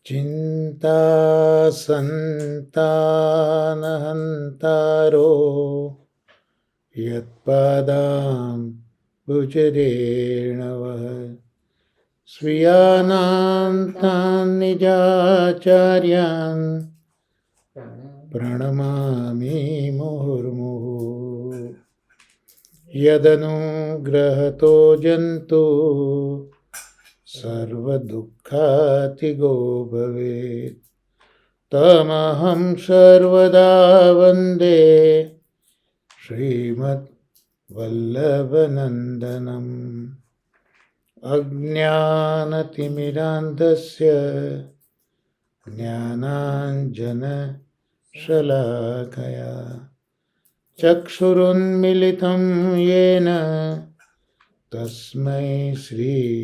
ચિંતા સંતાનહંતારો યત્પાદાં ભુજરેણવઃ સ્વીયાનાં તાન નિજાચાર્યાન પ્રણમામિ મુહુર્મુહુઃ યદનુગ્રહતો જંતુ સર્વદુઃખાતિગો ભવેત તમહં સર્વદા વંદે શ્રીમદ્ વલ્લભનંદનમ અજ્ઞાનતિમિરાન્ધસ્ય જ્ઞાનાંજનશલાકયા ચક્ષુરુન્મિલિतं યેન તસ્મૈ શ્રી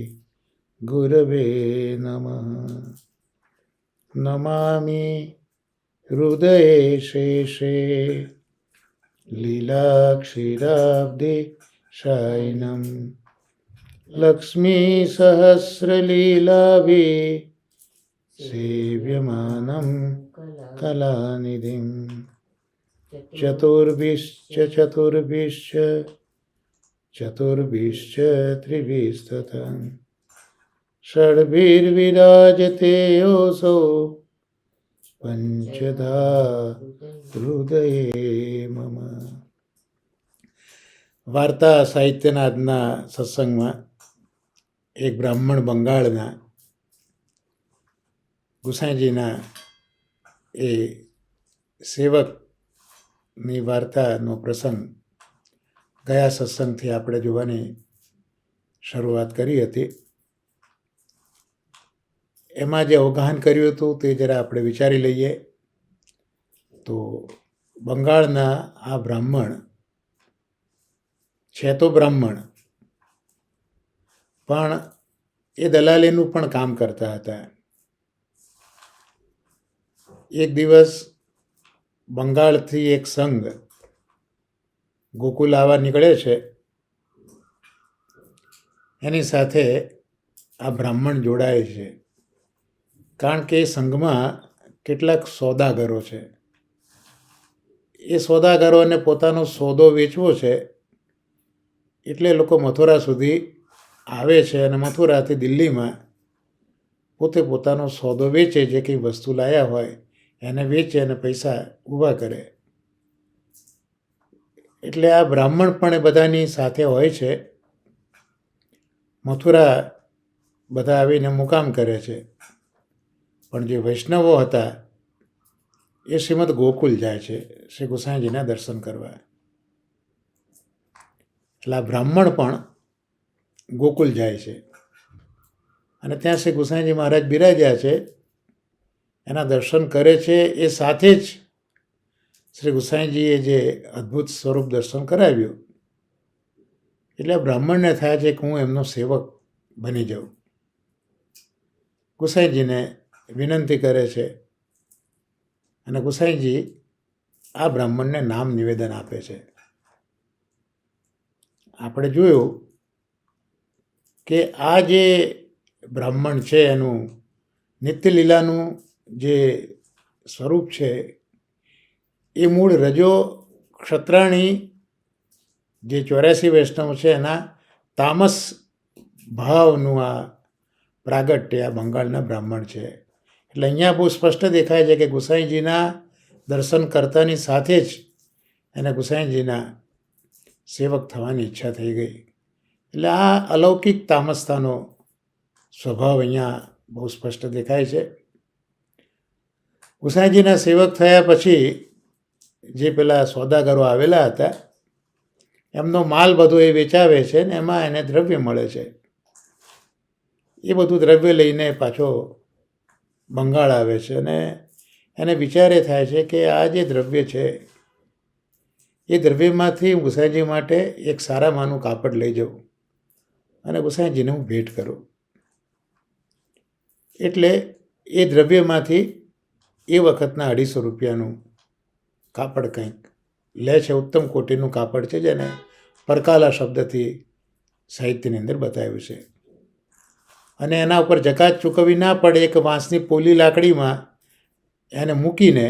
ગુરવે નમઃ. નમામિ હૃદયે શેષે લીલાક્ષીરાબ્ધિશાયિનં લક્ષ્મી સહસ્રલીલાભિ સેવ્યમાनं કલાનિધિં ચતુર્ભિશ્ચ ત્રિભિસ્તથં ષડ્ભિર્વિરાજતે યોऽસૌ પંચધા હૃદયે મમ. વાર્તા સાહિત્યના આજના સત્સંગમાં એક બ્રાહ્મણ બંગાળના ગુસાઈજીના એ સેવકની વાર્તાનો પ્રસંગ ગયા સત્સંગથી આપણે જોવાની શરૂઆત કરી હતી. એમાં જે અવગાહન કર્યું હતું તે જરા આપણે વિચારી લઈએ. તો બંગાળના આ બ્રાહ્મણ છે તો બ્રાહ્મણ, પણ એ દલાલીનું પણ કામ કરતા હતા. એક દિવસ બંગાળથી એક સંઘ ગોકુલ આવવા નીકળે છે. એની સાથે આ બ્રાહ્મણ જોડાય છે, કારણ કે એ સંઘમાં કેટલાક સોદાગરો છે. એ સોદાગરોને પોતાનો સોદો વેચવો છે, એટલે લોકો મથુરા સુધી આવે છે અને મથુરાથી દિલ્હીમાં પોતે પોતાનો સોદો વેચે, જે કંઈ વસ્તુ લાવ્યા હોય એને વેચે અને પૈસા ઊભા કરે. એટલે આ બ્રાહ્મણ પણ એ બધાની સાથે હોય છે. મથુરા બધા આવીને મુકામ કરે છે. પણ જે વૈષ્ણવો હતા એ શ્રીમદ ગોકુલ જાય છે શ્રી ગુસાઈજીના દર્શન કરવા. એટલે આ બ્રાહ્મણ પણ ગોકુલ જાય છે અને ત્યાં શ્રી ગુસાઈજી મહારાજ બિરાજ્યા છે, એના દર્શન કરે છે. એ સાથે જ શ્રી ગુસાઈજીએ જે અદ્ભુત સ્વરૂપ દર્શન કરાવ્યું, એટલે બ્રાહ્મણને થાય છે કે હું એમનો સેવક બની જાઉં. ગુસાઈજીને વિનંતી કરે છે અને ગુસાઈજી આ બ્રાહ્મણને નામ નિવેદન આપે છે. આપણે જોયું કે આ જે બ્રાહ્મણ છે એનું નિત્યલીલાનું જે સ્વરૂપ છે એ મૂળ રજો ક્ષત્રાણી જે 84 વૈષ્ણવ છે એના તામસ ભાવનું આ પ્રાગટ્ય આ બંગાળના બ્રાહ્મણ છે. એટલે અહીંયા બહુ સ્પષ્ટ દેખાય છે કે ગુસાઈજીના દર્શન કરતાની સાથે જ એને ગુસાઈજીના સેવક થવાની ઈચ્છા થઈ ગઈ. એટલે આ અલૌકિક તામસતાનો સ્વભાવ અહીંયા બહુ સ્પષ્ટ દેખાય છે. ગુસાઈજીના સેવક થયા પછી જે પેલા સોદાગરો આવેલા હતા એમનો માલ બધો એ વેચાવે છે ને એમાં એને દ્રવ્ય મળે છે. એ બધું દ્રવ્ય લઈને પાછો બંગાળ આવે છે અને એને વિચારે થાય છે કે આ જે દ્રવ્ય છે એ દ્રવ્યમાંથી ગુસાઈજી માટે એક સારામાંનું કાપડ લઈ જાઉં અને ગુસાઈજીને હું ભેટ કરું. એટલે એ દ્રવ્યમાંથી એ વખતના 250 રૂપિયાનું કાપડ કંઈક લે છે. ઉત્તમ કોટીનું કાપડ છે, જેને પરકાલા શબ્દથી સાહિત્યની અંદર બતાવ્યું છે. અને એના ઉપર જકાત ચૂકવવી ના પડે એક વાંસની પોલી લાકડીમાં એને મૂકીને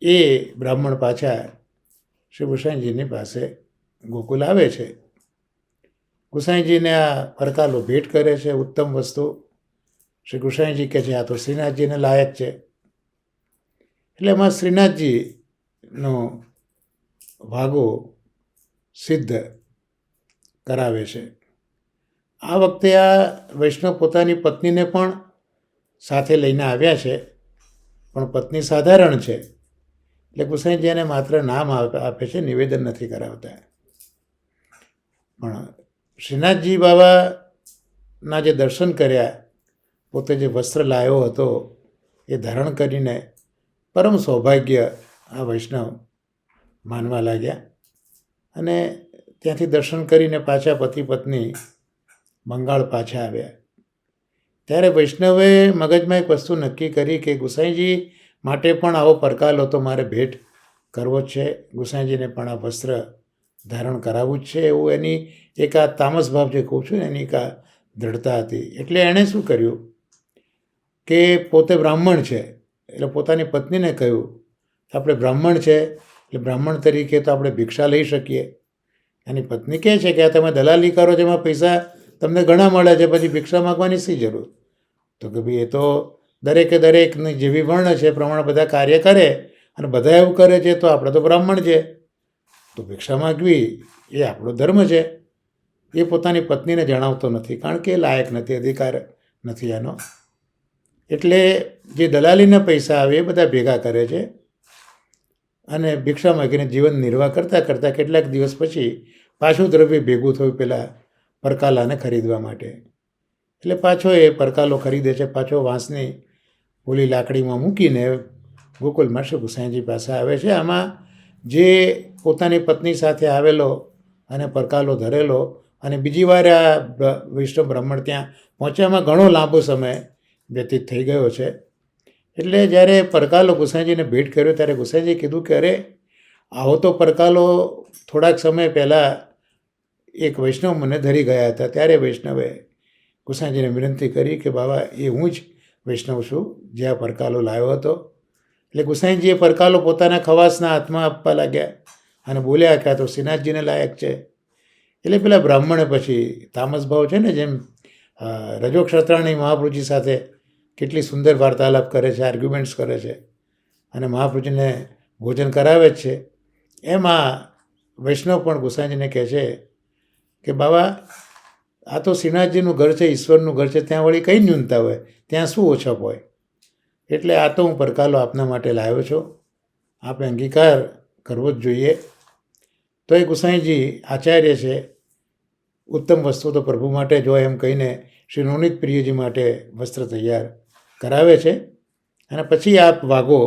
એ બ્રાહ્મણ પાછા શ્રી ગુસાઈજીની પાસે ગોકુલ આવે છે. ગુસાઈજીને આ પરકાલો ભેટ કરે છે, ઉત્તમ વસ્તુ. શ્રી ગુસાઈજી કહે છે આ તો શ્રીનાથજીને લાયક છે. એટલે એમાં શ્રીનાથજીનો ભાગો સિદ્ધ કરાવે છે. આ વખતે આ વૈષ્ણવ પોતાની પત્નીને પણ સાથે લઈને આવ્યા છે, પણ પત્ની સાધારણ છે એટલે ગુસાઈજી એને માત્ર નામ આપે છે, નિવેદન નથી કરાવતા. પણ શ્રીનાથજી બાબાના જે દર્શન કર્યા, પોતે જે વસ્ત્ર લાવ્યો હતો એ ધારણ કરીને પરમ સૌભાગ્ય આ વૈષ્ણવ માનવા લાગ્યા. અને ત્યાંથી દર્શન કરીને પાછા પતિ પત્ની બંગાળ પાછા આવ્યા. ત્યારે વૈષ્ણવે મગજમાં એક વસ્તુ નક્કી કરી કે ગુસાઈજી માટે પણ આવો પરકાલો તો મારે ભેટ કરવો જ છે, ગુસાઈજીને પણ આ વસ્ત્ર ધારણ કરાવવું જ છે, એવું એની એક આ તામસ ભાવ જે કહું છું ને એની એક આ દૃઢતા હતી. એટલે એણે શું કર્યું કે પોતે બ્રાહ્મણ છે એટલે પોતાની પત્નીને કહ્યું આપણે બ્રાહ્મણ છે એટલે બ્રાહ્મણ તરીકે તો આપણે ભિક્ષા લઈ શકીએ. એની પત્ની કહે છે કે આ તમે દલાલી કરો છો, એમાં પૈસા તમને ઘણા મળે છે, પછી ભિક્ષા માગવાની શી જરૂર? તો કે ભાઈ એ તો દરેકે દરેકની જેવી વર્ણ છે એ પ્રમાણે બધા કાર્ય કરે અને બધા એવું કરે છે તો આપણે તો બ્રાહ્મણ છે, તો ભિક્ષા માગવી એ આપણો ધર્મ છે. એ પોતાની પત્નીને જણાવતો નથી, કારણ કે એ લાયક નથી, અધિકાર નથી એનો. એટલે જે દલાલીના પૈસા આવે એ બધા ભેગા કરે છે અને ભિક્ષા માગીને જીવન નિર્વાહ કરતાં કરતાં કેટલાક દિવસ પછી પાછું દ્રવ્ય ભેગું થયું પેલા પરકાલાને ખરીદવા માટે. એટલે પાછો એ પરકાલો ખરીદે છે, પાછો વાંસની ઓલી લાકડીમાં મૂકીને ગોકુલમાં શ્રી ગુસાઈજી પાસે આવે છે. આમાં જે પોતાની પત્ની સાથે આવેલો અને પરકાલો ધરેલો અને બીજી વાર આ વૈષ્ણવ બ્રાહ્મણ ત્યાં પહોંચ્યામાં ઘણો લાંબો સમય વ્યતીત થઈ ગયો છે. એટલે જ્યારે પરકાલો ગુસાઈજીને ભેટ કર્યો ત્યારે ગુસાઈજીએ કીધું કે અરે આવો તો પરકાલો થોડાક સમય પહેલાં એક વૈષ્ણવ મને ધરી ગયા હતા. ત્યારે વૈષ્ણવે ગુસાઈજીને વિનંતી કરી કે બાબા એ હું જ વૈષ્ણવ છું જે આ પરકાલો લાવ્યો હતો. એટલે ગુસાઈજીએ પરકાલો પોતાના ખવાસના હાથમાં આપવા લાગ્યા અને બોલ્યા કે આ તો શ્રીનાથજીને લાયક છે. એટલે પેલા બ્રાહ્મણે પછી તામસ ભાવ છે ને, જેમ રજો ક્ષત્રાણી મહાપ્રભુજી સાથે કેટલી સુંદર વાર્તાલાપ કરે છે, આર્ગ્યુમેન્ટ્સ કરે છે અને મહાપ્રભુજીને ભોજન કરાવે જ છે, એમાં વૈષ્ણવ પણ ગુસાઈજીને કહે છે કે બાબા આ તો શ્રીનાથજીનું ઘર છે, ઈશ્વરનું ઘર છે, ત્યાં વળી કઈ ન્યૂનતા હોય, ત્યાં શું ઓછપ હોય? એટલે આ તો હું પરકાલો આપના માટે લાવ્યો છું, આપણે અંગીકાર કરવો જ જોઈએ. તો એ ગુસાઈજી આચાર્ય છે, ઉત્તમ વસ્તુ તો પ્રભુ માટે જ હોય એમ કહીને શ્રી નવનીત પ્રિયજી માટે વસ્ત્ર તૈયાર કરાવે છે અને પછી આ વાઘો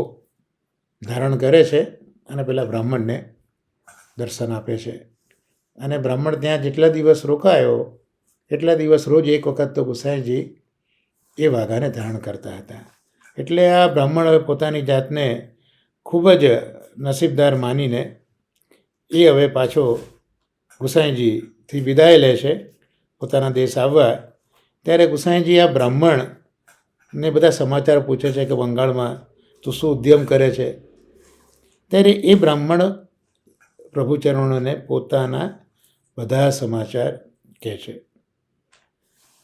ધારણ કરે છે અને પેલા બ્રાહ્મણને દર્શન આપે છે. અને બ્રાહ્મણ ત્યાં જેટલા દિવસ રોકાયો એટલા દિવસ રોજ એક વખત તો ગુસાઈજી એ વાઘાને ધારણ કરતા હતા. એટલે આ બ્રાહ્મણ હવે પોતાની જાતને ખૂબ જ નસીબદાર માનીને એ હવે પાછો ગુસાઈજીથી વિદાય લે છે પોતાના દેશ આવવા. ત્યારે ગુસાઈજી આ બ્રાહ્મણને બધા સમાચાર પૂછે છે કે બંગાળમાં તું શું ઉદ્યમ કરે છે. ત્યારે એ બ્રાહ્મણ પ્રભુચરણોને પોતાના બધા સમાચાર કહે છે.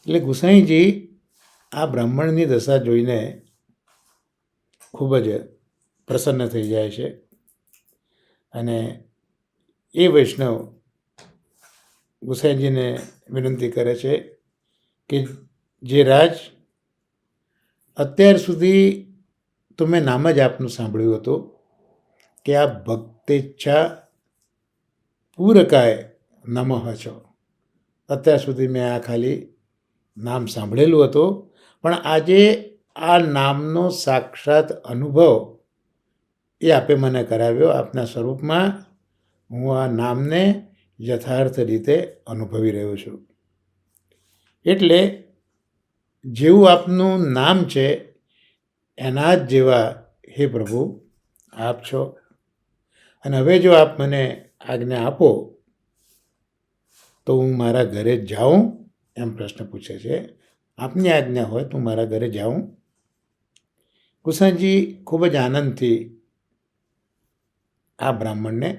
એટલે ગુસાઈજી આ બ્રાહ્મણની દશા જોઈને ખૂબ જ પ્રસન્ન થઈ જાય છે અને એ વૈષ્ણવ ગુસાઈજીને વિનંતી કરે છે કે જે રાજ, અત્યાર સુધી તો મેં નામ જ આપનું સાંભળ્યું હતું કે આ ભક્તેચ્છા પૂરકાય નમઃ છો. અત્યાર સુધી મેં આ ખાલી નામ સાંભળેલું હતું, પણ આજે આ નામનો સાક્ષાત અનુભવ એ આપે મને કરાવ્યો. આપના સ્વરૂપમાં હું આ નામને યથાર્થ રીતે અનુભવી રહ્યો છું. એટલે જેવું આપનું નામ છે એના જ જેવા હે પ્રભુ આપ છો. અને હવે જો આપ મને આજ્ઞા આપો તો હું મારા ઘરે જાઉં એમ પ્રશ્ન પૂછે છે. આપની આજ્ઞા હોય તો મારા ઘરે જાઉં? કુંસાજી ખૂબ જ આનંદથી આ બ્રાહ્મણને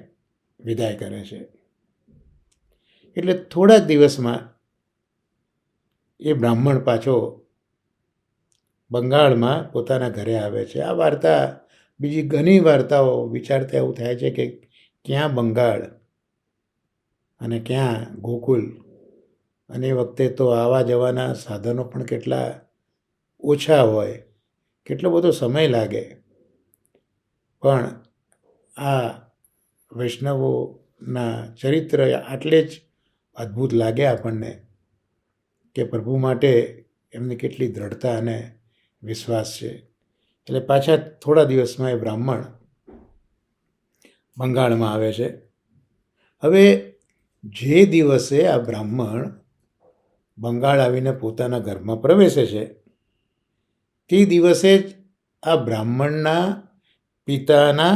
વિદાય કરે છે. એટલે થોડા દિવસમાં એ બ્રાહ્મણ પાછો બંગાળમાં પોતાના ઘરે આવે છે. આ વાર્તા બીજી ઘણી વાર્તાઓ વિચારતા એવું થાય છે કે ક્યાં બંગાળ અને ક્યાં ગોકુલ, અને એ વખતે તો આવવા જવાના સાધનો પણ કેટલા ઓછા હોય, કેટલો બધો સમય લાગે. પણ આ વૈષ્ણવોના ચરિત્ર આટલે જ અદ્ભુત લાગે આપણને કે પ્રભુ માટે એમની કેટલી દ્રઢતા અને વિશ્વાસ છે. એટલે પાછા થોડા દિવસમાં એ બ્રાહ્મણ બંગાળમાં આવે છે. હવે જે દિવસે આ બ્રાહ્મણ બંગાળ આવીને પોતાના ઘરમાં પ્રવેશે છે તે દિવસે જ આ બ્રાહ્મણના પિતાના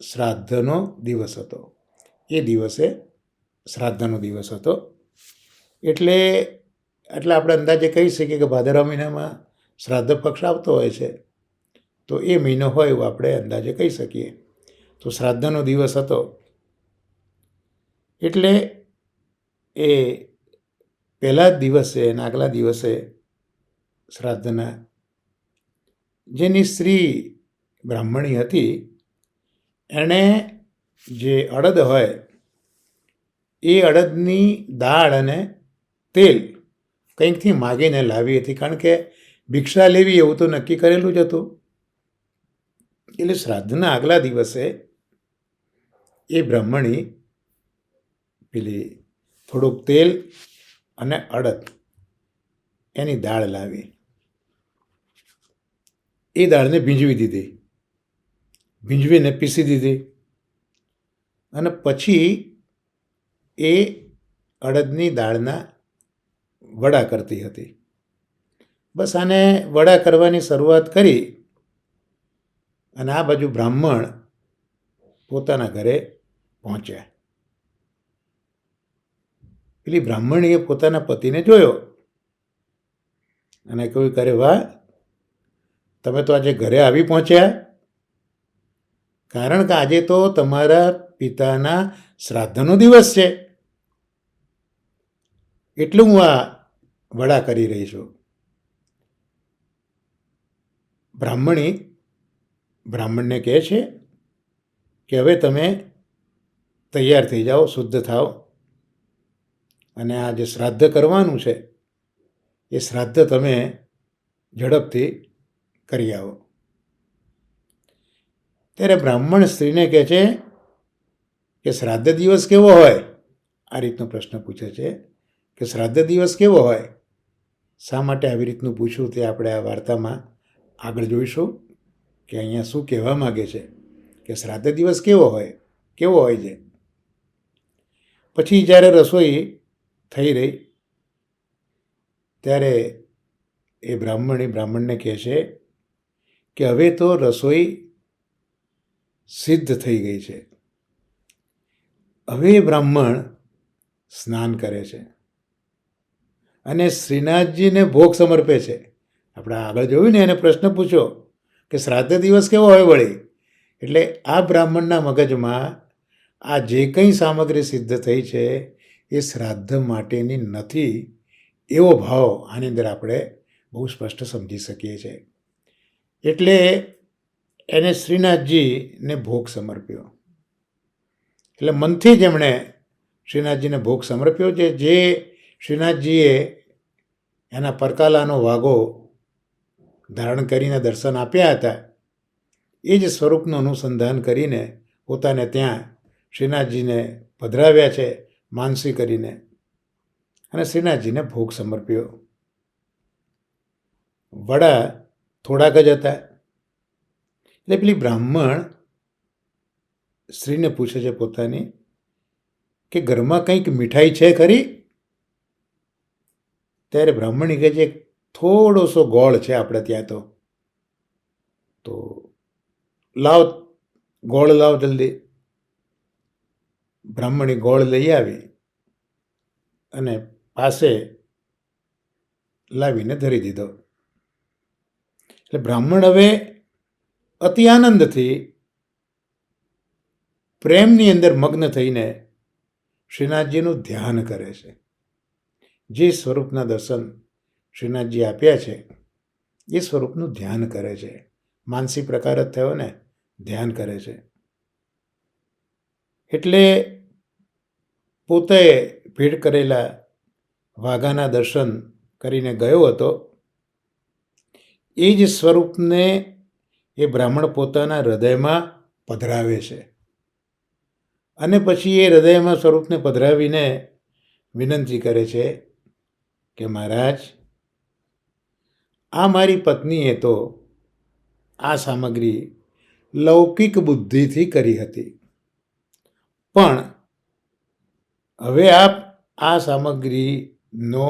શ્રાદ્ધનો દિવસ હતો. એ દિવસે શ્રાદ્ધનો દિવસ હતો. એટલે આપણે અંદાજે કહી શકીએ કે ભાદરવા મહિનામાં શ્રાદ્ધ પક્ષ આવતો હોય છે, તો એ મહિનો હોય એવું આપણે અંદાજે કહી શકીએ. તો શ્રાદ્ધનો દિવસ હતો. એટલે એ પહેલા જ દિવસે અને આગલા દિવસે શ્રાદ્ધના જેની સ્ત્રી બ્રાહ્મણી હતી, એણે જે અડદ હોય એ અડદની દાળ અને તેલ કંઈકથી માગીને લાવી હતી, કારણ કે ભિક્ષા લેવી એવું તો નક્કી કરેલું જ હતું. એટલે શ્રાદ્ધના આગલા દિવસે એ બ્રાહ્મણી પેલી થોડુંક તેલ અને અડદ એની દાળ લાવી. એ દાળને ભીંજવી દીધી, ભીંજવીને પીસી દીધી, અને પછી એ અડદની દાળના વડા કરતી હતી. બસ આને વડા કરવાની શરૂઆત કરી અને આ બાજુ બ્રાહ્મણ પોતાના ઘરે પહોંચ્યા. પેલી બ્રાહ્મણીએ પોતાના પતિને જોયો અને કહ્યું, કરે વાહ, તમે તો આજે ઘરે આવી પહોંચ્યા, કારણ કે આજે તો તમારા પિતાના શ્રાદ્ધનો દિવસ છે, એટલું હું આ વડા કરી રહી છું. બ્રાહ્મણી બ્રાહ્મણને કહે છે કે હવે તમે તૈયાર થઈ જાઓ, શુદ્ધ થાઓ, અને આ જે શ્રાદ્ધ કરવાનું છે એ શ્રાદ્ધ તમે ઝડપથી કરી આવો. ત્યારે બ્રાહ્મણ સ્ત્રીને કહે છે કે શ્રાદ્ધ દિવસ કેવો હોય? આ રીતનો પ્રશ્ન પૂછે છે કે શ્રાદ્ધ દિવસ કેવો હોય? શા માટે આવી રીતનું પૂછ્યું તે આપણે આ વાર્તામાં આગળ જોઈશું કે અહીંયા શું કહેવા માગે છે કે શ્રાદ્ધ દિવસ કેવો હોય છે. પછી જ્યારે રસોઈ થઈ રહી ત્યારે એ બ્રાહ્મણને કહે છે કે હવે તો રસોઈ સિદ્ધ થઈ ગઈ છે. હવે બ્રાહ્મણ સ્નાન કરે છે અને શ્રીનાથજીને ભોગ સમર્પે છે. આપણે આગળ જોયું ને, એને પ્રશ્ન પૂછ્યો કે શ્રાદ્ધ દિવસ કેવો હોય વળી, એટલે આ બ્રાહ્મણના મગજમાં આ જે કંઈ સામગ્રી સિદ્ધ થઈ છે એ શ્રાદ્ધ માટેની નથી, એવો ભાવ આની અંદર આપણે બહુ સ્પષ્ટ સમજી શકીએ છીએ. એટલે એને શ્રીનાથજીને ભોગ સમર્પ્યો. એટલે મનથી જ એમણે શ્રીનાથજીને ભોગ સમર્પ્યો છે. જે શ્રીનાથજીએ એના પરકાલાનો વાઘો ધારણ કરીને દર્શન આપ્યા હતા, એ જ સ્વરૂપનું અનુસંધાન કરીને પોતાને ત્યાં શ્રીનાથજીને પધરાવ્યા છે માનસી કરીને, અને શ્રીનાથજીને ભોગ સમર્પ્યો. વડા થોડાક જ હતા. એટલે પેલી બ્રાહ્મણ સ્ત્રીને પૂછે છે પોતાની કે ઘરમાં કંઈક મીઠાઈ છે ખરી? ત્યારે બ્રાહ્મણી કહે છે થોડોસો ગોળ છે આપણે ત્યાં, તો લાવ, ગોળ લાવ જલ્દી. બ્રાહ્મણી ગોળ લઈ આવી અને પાસે લાવીને ધરી દીધો. એટલે બ્રાહ્મણ હવે અતિ આનંદથી પ્રેમની અંદર મગ્ન થઈને શ્રીનાથજીનું ધ્યાન કરે છે. જે સ્વરૂપના દર્શન શ્રીનાથજી આપ્યા છે એ સ્વરૂપનું ધ્યાન કરે છે. માનસી પ્રકાર જ થયો ને, ધ્યાન કરે છે. એટલે પોતે ભેટ કરેલા વાઘાના દર્શન કરીને ગયો હતો એ જ સ્વરૂપને એ બ્રાહ્મણ પોતાના હૃદયમાં પધરાવે છે. અને પછી એ હૃદયમાં સ્વરૂપને પધરાવીને વિનંતી કરે છે કે મહારાજ, આ મારી પત્નીએ તો આ સામગ્રી લૌકિક બુદ્ધિથી કરી હતી, પણ હવે આપ આ સામગ્રીનો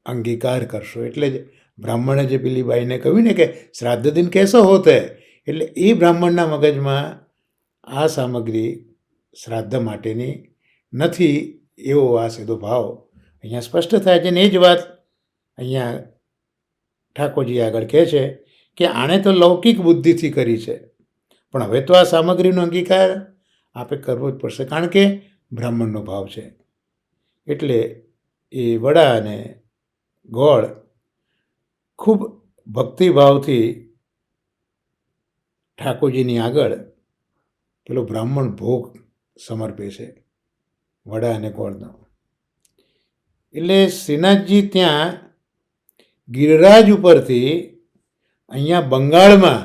અંગીકાર કરશો. એટલે જ બ્રાહ્મણે જે પેલી બાઈને કહ્યું ને કે શ્રાદ્ધ દિન કેસો હોતે, એટલે એ બ્રાહ્મણના મગજમાં આ સામગ્રી શ્રાદ્ધ માટેની નથી એવો આ સીધો ભાવ અહીંયા સ્પષ્ટ થાય છે. ને એ જ વાત અહીંયા ઠાકોરજી આગળ કહે છે કે આણે તો લૌકિક બુદ્ધિથી કરી છે, પણ હવે તો આ સામગ્રીનો અંગીકાર આપે કરવો જ પડશે, કારણ કે બ્રાહ્મણનો ભાવ છે. એટલે એ વડા અને ગોળ ખૂબ ભક્તિભાવથી ઠાકોરજીની આગળ પેલો બ્રાહ્મણ ભોગ સમર્પે છે, વડા અને ગોળનો. એટલે શ્રીનાથજી ત્યાં ગિરિરાજ ઉપરથી અહીંયા બંગાળમાં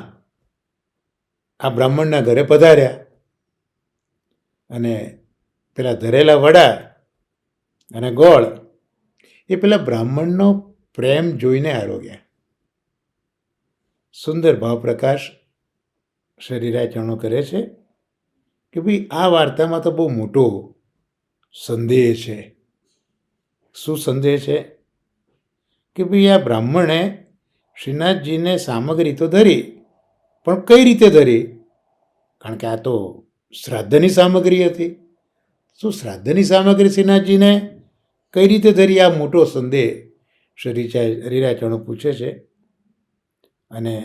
આ બ્રાહ્મણના ઘરે પધાર્યા અને પેલા ધરેલા વડા અને ગોળ એ પેલા બ્રાહ્મણનો પ્રેમ જોઈને આરોગ્યા. સુંદર ભાવ પ્રકાશ શરીરાચરણો કરે છે કે ભાઈ આ વાર્તામાં તો બહુ મોટો સંદેહ છે. શું સંદેહ છે? કે ભાઈ આ બ્રાહ્મણે શ્રીનાથજીને સામગ્રી તો ધરી, પણ કઈ રીતે ધરી? કારણ કે આ તો શ્રાદ્ધની સામગ્રી હતી. શું શ્રાદ્ધની સામગ્રી શ્રીનાથજીને કઈ રીતે ધરી? આ મોટો સંદેહ શરીરાચરણો પૂછે છે. અને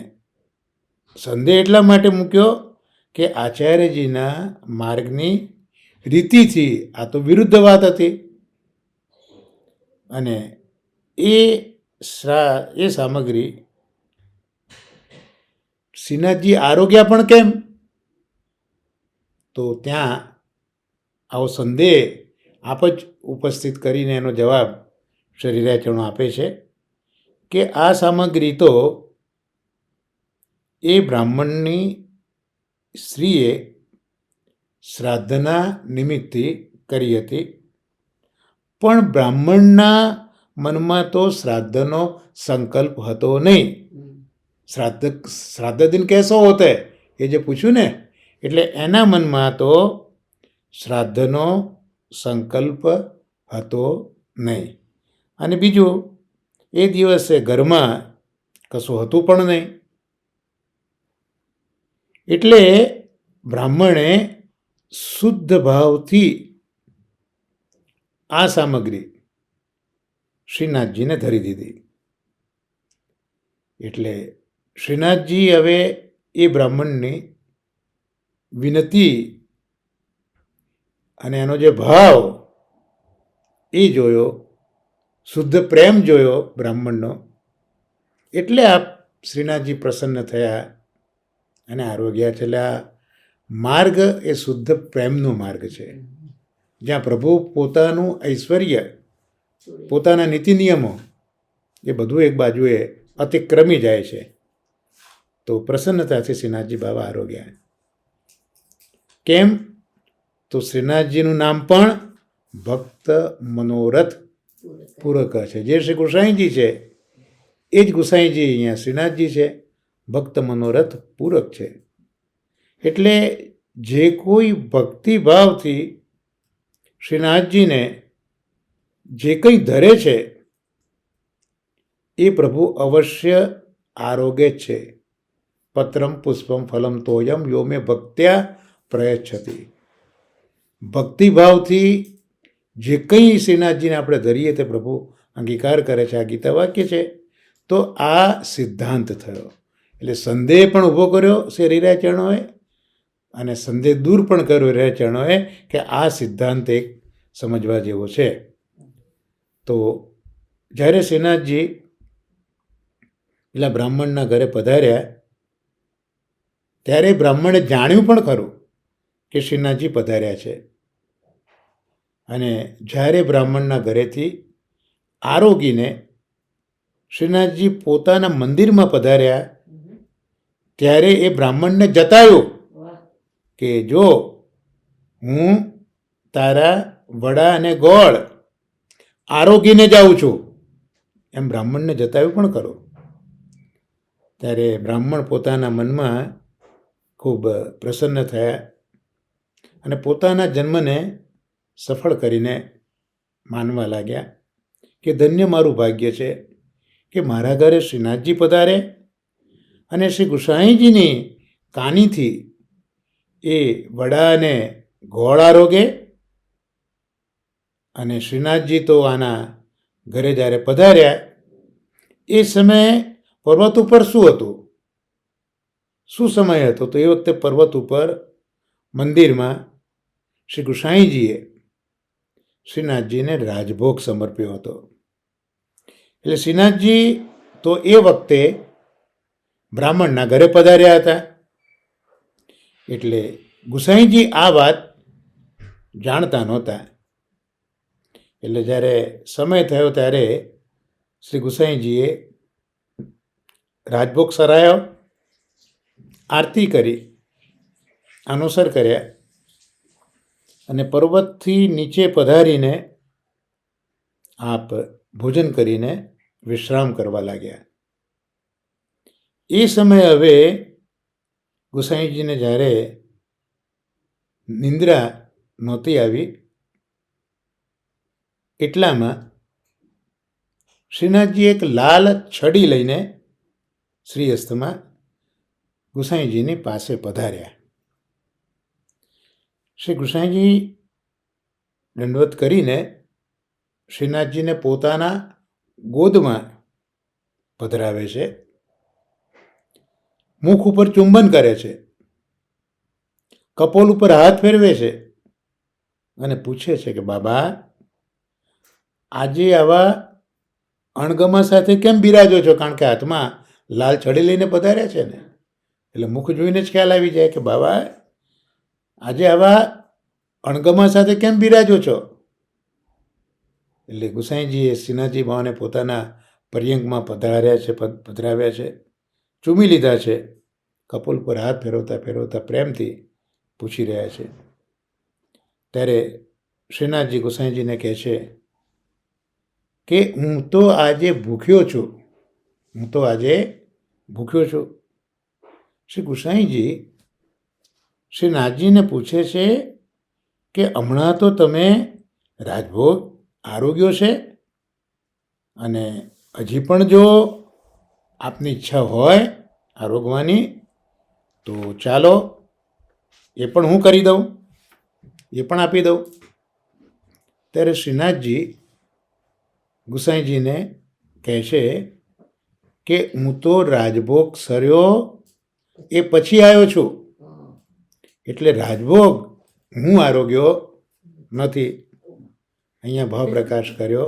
સંદેહ એટલા માટે મૂક્યો કે આચાર્યજીના માર્ગની રીતિથી આ તો વિરુદ્ધ વાત હતી. અને એ સામગ્રી શ્રીનાથજી આરોગ્યા પણ કેમ? તો ત્યાં આવો સંદેહ આપ જ ઉપસ્થિત કરીને એનો જવાબ શરીરાચરણો આપે છે કે આ સામગ્રી તો એ બ્રાહ્મણની સ્ત્રીએ શ્રાદ્ધના નિમિત્તથી કરી હતી, પણ બ્રાહ્મણના મનમાં તો શ્રાદ્ધનો સંકલ્પ હતો નહીં. શ્રાદ્ધ દિન કેસો હોતે એ જે પૂછ્યું ને, એટલે એના મનમાં તો શ્રાદ્ધનો સંકલ્પ હતો નહીં. અને બીજું, એ દિવસે ઘરમાં કશું હતું પણ નહીં. એટલે બ્રાહ્મણે શુદ્ધ ભાવથી આ સામગ્રી શ્રીનાથજીને ધરી દીધી. એટલે શ્રીનાથજી હવે એ બ્રાહ્મણની વિનતી અને એનો જે ભાવ એ જોયો, શુદ્ધ પ્રેમ જોયો બ્રાહ્મણનો, એટલે આ શ્રીનાથજી પ્રસન્ન થયા અને આરોગ્યા. એટલે આ માર્ગ એ શુદ્ધ પ્રેમનો માર્ગ છે, જ્યાં પ્રભુ પોતાનું ઐશ્વર્ય, પોતાના નીતિ નિયમો એ બધું એક બાજુએ અતિક્રમી જાય છે. તો પ્રસન્નતાથી શ્રીનાથજી બાબા આરોગ્યા. કેમ? તો શ્રીનાથજીનું નામ પણ ભક્ત મનોરથ પૂરક છે. જે શ્રી ગુસાઈજી છે એ જ ગુસાઈજી અહીંયા શ્રીનાથજી છે, ભક્ત મનોરથ પૂરક છે. એટલે જે કોઈ ભક્તિભાવથી શ્રીનાથજીને જે કંઈ ધરે છે એ પ્રભુ અવશ્ય આરોગ્ય જ છે. પત્રમ પુષ્પમ ફલમ તોયમ યો મે ભક્ત્યા પ્રયચ્છતિ. ભક્તિભાવથી જે કંઈ શ્રીનાથજીને આપણે ધરીએ તે પ્રભુ અંગીકાર કરે છે, આ ગીતા વાક્ય છે. તો આ સિદ્ધાંત થયો. એટલે સંદેહ પણ ઊભો કર્યો છે રીરાચરણોએ, અને સંદેહ દૂર પણ કર્યો રીરાચરણોએ કે આ સિદ્ધાંત એક સમજવા જેવો છે. તો જ્યારે શ્રીનાથજી પેલા બ્રાહ્મણના ઘરે પધાર્યા ત્યારે બ્રાહ્મણે જાણ્યું પણ ખરું કે શ્રીનાથજી પધાર્યા છે. અને જ્યારે બ્રાહ્મણના ઘરેથી આરોગીને શ્રીનાથજી પોતાના મંદિરમાં પધાર્યા ત્યારે એ બ્રાહ્મણને જતાયું કે જો હું તારા વડા અને ગોળ આરોગીને જાઉં છું, એમ બ્રાહ્મણને જતાયું પણ ખરું. ત્યારે બ્રાહ્મણ પોતાના મનમાં ખૂબ પ્રસન્ન થયા અને પોતાના જન્મને સફળ કરીને માનવા લાગ્યા કે ધન્ય મારું ભાગ્ય છે કે મારા ઘરે શ્રીનાથજી પધારે અને શ્રી ગુસાઈજીની કાનીથી એ વડા અને ગોળ આરોગે. અને શ્રીનાથજી તો આના ઘરે જ્યારે પધાર્યા એ સમયે પર્વત ઉપર શું હતું, શું સમય હતો? તો એ વખતે પર્વત ઉપર મંદિરમાં શ્રી ગુસાઈજીએ શ્રીનાથજીને રાજભોગ સમર્પ્યો હતો. એટલે શ્રીનાથજી તો એ વખતે બ્રાહ્મણના ઘરે પધાર્યા હતા. એટલે ગુસાઈજી આ વાત જાણતા નહોતા. એટલે જ્યારે સમય થયો ત્યારે શ્રી ગુસાઈજીએ રાજભોગ સરાયો, આરતી કરી, અનુસર કર્યા અને પર્વતથી નીચે પધારીને આપ ભોજન કરીને વિશ્રામ કરવા લાગ્યા. એ સમયે હવે ગુસાઈજીને જ્યારે નિંદ્રા નહોતી આવી એટલામાં શ્રીનાથજી એક લાલ છડી લઈને શ્રીઅસ્તમાં ગુસાઈજીની પાસે પધાર્યા. શ્રી ગુસાઈજી દંડવત કરીને શ્રીનાથજીને પોતાના ગોદમાં પધરાવે છે, મુખ ઉપર ચુંબન કરે છે, કપોલ ઉપર હાથ ફેરવે છે અને પૂછે છે કે બાબા, આજે આવા અણગમા સાથે કેમ બિરાજો છો? કારણ કે હાથમાં લાલ છડી લઈને પધાર્યા છે ને, એટલે મુખ જોઈને જ ખ્યાલ આવી જાય કે બાબા આજે આવા અણગમા સાથે કેમ બિરાજો છો? એટલે ગુસાઈજીએ શ્રીનાથજી બાવાને પોતાના પર્યંકમાં પધરાવ્યા છે, ચૂમી લીધા છે, કપોલ પર હાથ ફેરવતા ફેરવતા પ્રેમથી પૂછી રહ્યા છે. ત્યારે શ્રીનાથજી ગુસાઈજીને કહે છે કે હું તો આજે ભૂખ્યો છું, હું તો આજે ભૂખ્યો છું. શ્રી ગુસાઈજી શ્રીનાથજીને પૂછે છે કે હમણાં તો તમે રાજભોગ આરોગ્યો છે અને હજી પણ જો આપની ઈચ્છા હોય આરોગવાની તો ચાલો, એ પણ હું કરી દઉં, એ પણ આપી દઉં. ત્યારે શ્રીનાથજી ગુસાઈજીને કહે છે કે હું તો રાજભોગ સર્યો એ પછી આવ્યો છું, એટલે રાજભોગ હું આરોગ્યો નથી. અહીંયા ભાવ પ્રકાશ કર્યો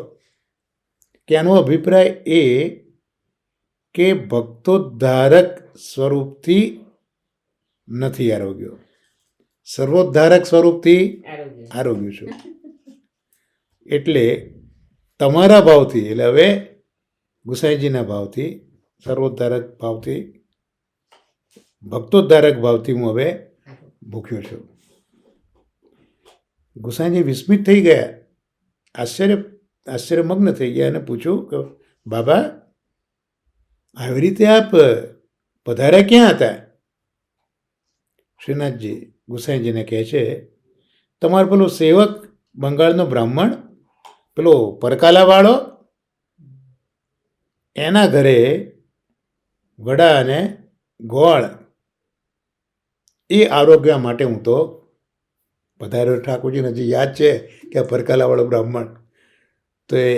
કે આનો અભિપ્રાય એ કે ભક્તોદ્ધારક સ્વરૂપથી નથી આરોગ્યો, સર્વોદ્ધારક સ્વરૂપથી આરોગ્યું છું. એટલે તમારા ભાવથી, એટલે હવે ગુસાઈજીના ભાવથી, સર્વોદ્ધારક ભાવથી, ભક્તોદ્ધારક ભાવથી હું હવે ભૂખ્યો છું. ગુસાઈજી વિસ્મિત થઈ ગયા, આશ્ચર્યમગ્ન થઈ ગયા અને પૂછ્યું કે બાબા, આવી રીતે આપ પધાર્યા ક્યાં હતા? શ્રીનાથજી ગુસાઈજીને કહે છે, તમારો પેલો સેવક બંગાળનો બ્રાહ્મણ, પેલો પરકાલાવાળો, એના ઘરે વડા અને ગોળ એ આરોગ્ય માટે હું તો પધાર્યો. ઠાકોરજીને હજી યાદ છે કે આ પરકાલાવાળો બ્રાહ્મણ, તો એ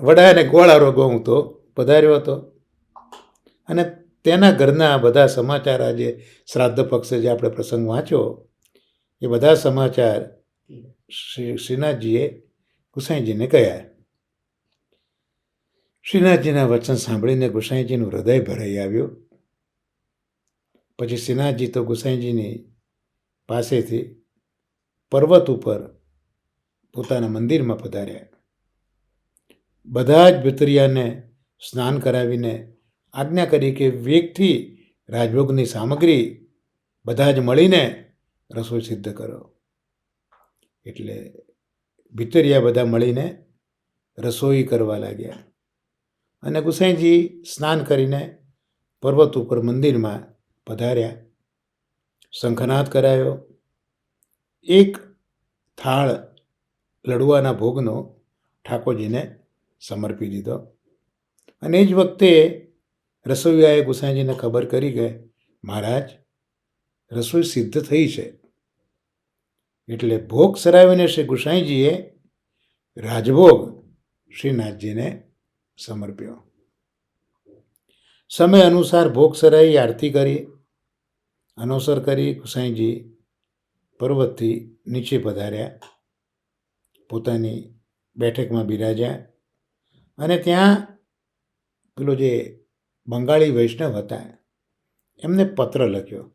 વડા અને ગોળારો ઘઉં તો પધાર્યો હતો અને તેના ઘરના બધા સમાચાર, આજે શ્રાદ્ધ પક્ષે જે આપણે પ્રસંગ વાંચ્યો, એ બધા સમાચાર શ્રીનાથજીએ ગુસાઈજીને કહ્યા. શ્રીનાથજીના વચન સાંભળીને ગુસાઈજીનું હૃદય ભરાઈ આવ્યું. પછી શ્રીનાથજી તો ગુસાઈજીની પાસેથી પર્વત ઉપર પોતાના મંદિરમાં પધાર્યા. બધા જ ભીતરિયાને સ્નાન કરાવીને આજ્ઞા કરી કે વેગથી રાજભોગની સામગ્રી બધા જ મળીને રસોઈ સિદ્ધ કરો. એટલે ભીતરિયા બધા મળીને રસોઈ કરવા લાગ્યા અને ગુસાઈજી સ્નાન કરીને પર્વત ઉપર મંદિરમાં પધાર્યા. શંખનાદ કરાયો. એક થાળ લડવાના ભોગનો ઠાકોરજીને સમર્પી દીધો. અને એ જ વખતે રસોઈયાએ ગુસાઈજીને ખબર કરી કે મહારાજ, રસોઈ સિદ્ધ થઈ છે. એટલે ભોગ સરાવીને શ્રી ગુસાઈજીએ રાજભોગ શ્રીનાથજીને સમર્પ્યો. સમય અનુસાર ભોગ સરાઈ, આરતી કરી, અનુસર કરી ગુસાઈજી પર્વતથી નીચે પધાર્યા. પોતાની બેઠકમાં બિરાજ્યા અને ત્યાં પેલો જે બંગાળી વૈષ્ણવ હતા એમને પત્ર લખ્યો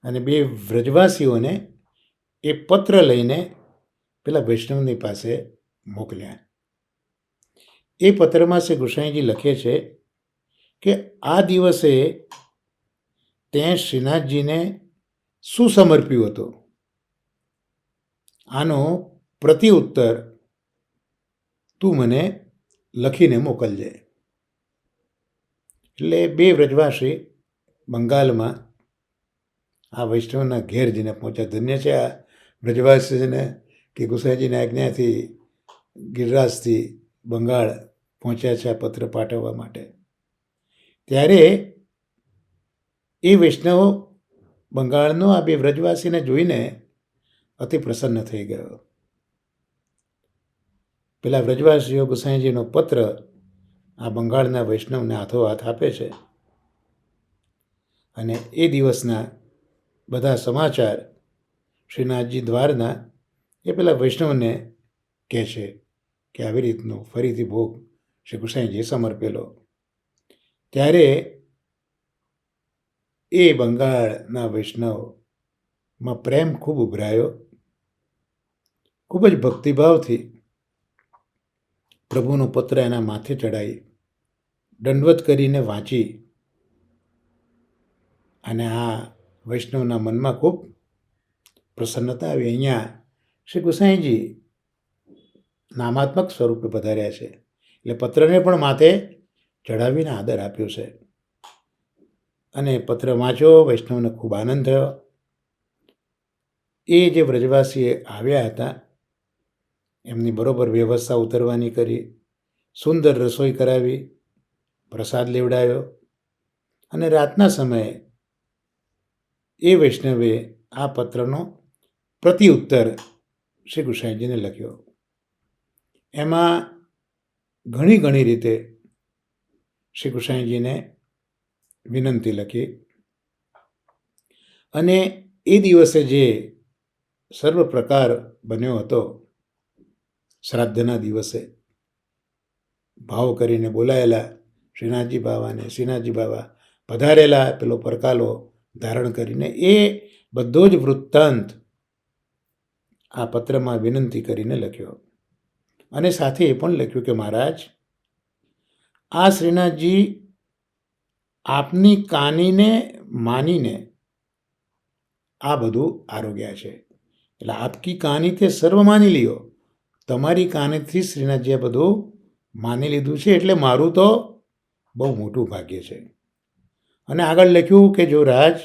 અને બે વ્રજવાસીઓને એ પત્ર લઈને પેલા વૈષ્ણવની પાસે મોકલ્યા. એ પત્રમાં શ્રી ગુસાઈજી લખે છે કે આ દિવસે તે શ્રીનાથજીને શું સમર્પ્યું હતું, આનો પ્રતિઉત્તર તું મને લખીને મોકલજે. એટલે બે વ્રજવાસી બંગાળમાં આ વૈષ્ણવના ઘેર જઈને પહોંચ્યા. ધન્ય છે આ વ્રજવાસીને કે ગુસાઈજીની આજ્ઞાથી ગિરિરાજથી બંગાળ પહોંચ્યા છે આ પત્ર પાઠવવા માટે. ત્યારે એ વૈષ્ણવ બંગાળનો આ બે વ્રજવાસીને જોઈને અતિ પ્રસન્ન થઈ ગયો. પેલા વ્રજવાસીઓ ગુસાઈજીનો પત્ર આ બંગાળના વૈષ્ણવને હાથોહાથ આપે છે અને એ દિવસના બધા સમાચાર શ્રીનાથજી દ્વારના એ પેલા વૈષ્ણવને કહે છે કે આવી રીતનું ફરીથી ભોગ શ્રી ગુસાઈજીએ સમર્પેલો. ત્યારે એ બંગાળના વૈષ્ણવમાં પ્રેમ ખૂબ ઉભરાયો. ખૂબ જ ભક્તિભાવથી પ્રભુનો પત્ર એના માથે ચડાવી, દંડવત કરીને વાંચી અને આ વૈષ્ણવના મનમાં ખૂબ પ્રસન્નતા આવી. અહીંયા શ્રી ગુસાઈજી નામાત્મક સ્વરૂપે પધાર્યા છે એટલે પત્રને પણ માથે ચડાવીને આદર આપ્યો છે. અને પત્ર વાંચ્યો, વૈષ્ણવને ખૂબ આનંદ થયો. એ જે વ્રજવાસી આવ્યા હતા એમની બરોબર વ્યવસ્થા ઉતરવાની કરી, સુંદર રસોઈ કરાવી, પ્રસાદ લેવડાવ્યો અને રાતના સમયે એ વૈષ્ણવે આ પત્રનો પ્રતિઉત્તર શ્રી ગુસાઈજીને લખ્યો. એમાં ઘણી રીતે શ્રી ગુસાઈજીને વિનંતી લખી અને એ દિવસે જે સર્વ પ્રકાર બન્યો હતો, શ્રાદ્ધના દિવસે ભાવ કરીને બોલાયેલા શ્રીનાથજી બાવાને, શ્રીનાથજી બાવા પધારેલા પેલો પરકાલો ધારણ કરીને, એ બધો જ વૃત્તાંત આ પત્રમાં વિનંતી કરીને લખ્યો. અને સાથે એ પણ લખ્યું કે મહારાજ, આ શ્રીનાથજી આપની કાનીને માનીને આ બધું આરોગ્યા છે. એટલે આપકી કાની તે સર્વ માની લ્યો. તમારી કાનેથી શ્રીનાથજીએ બધું માની લીધું છે એટલે મારું તો બહુ મોટું ભાગ્ય છે. અને આગળ લખ્યું કે જો રાજ,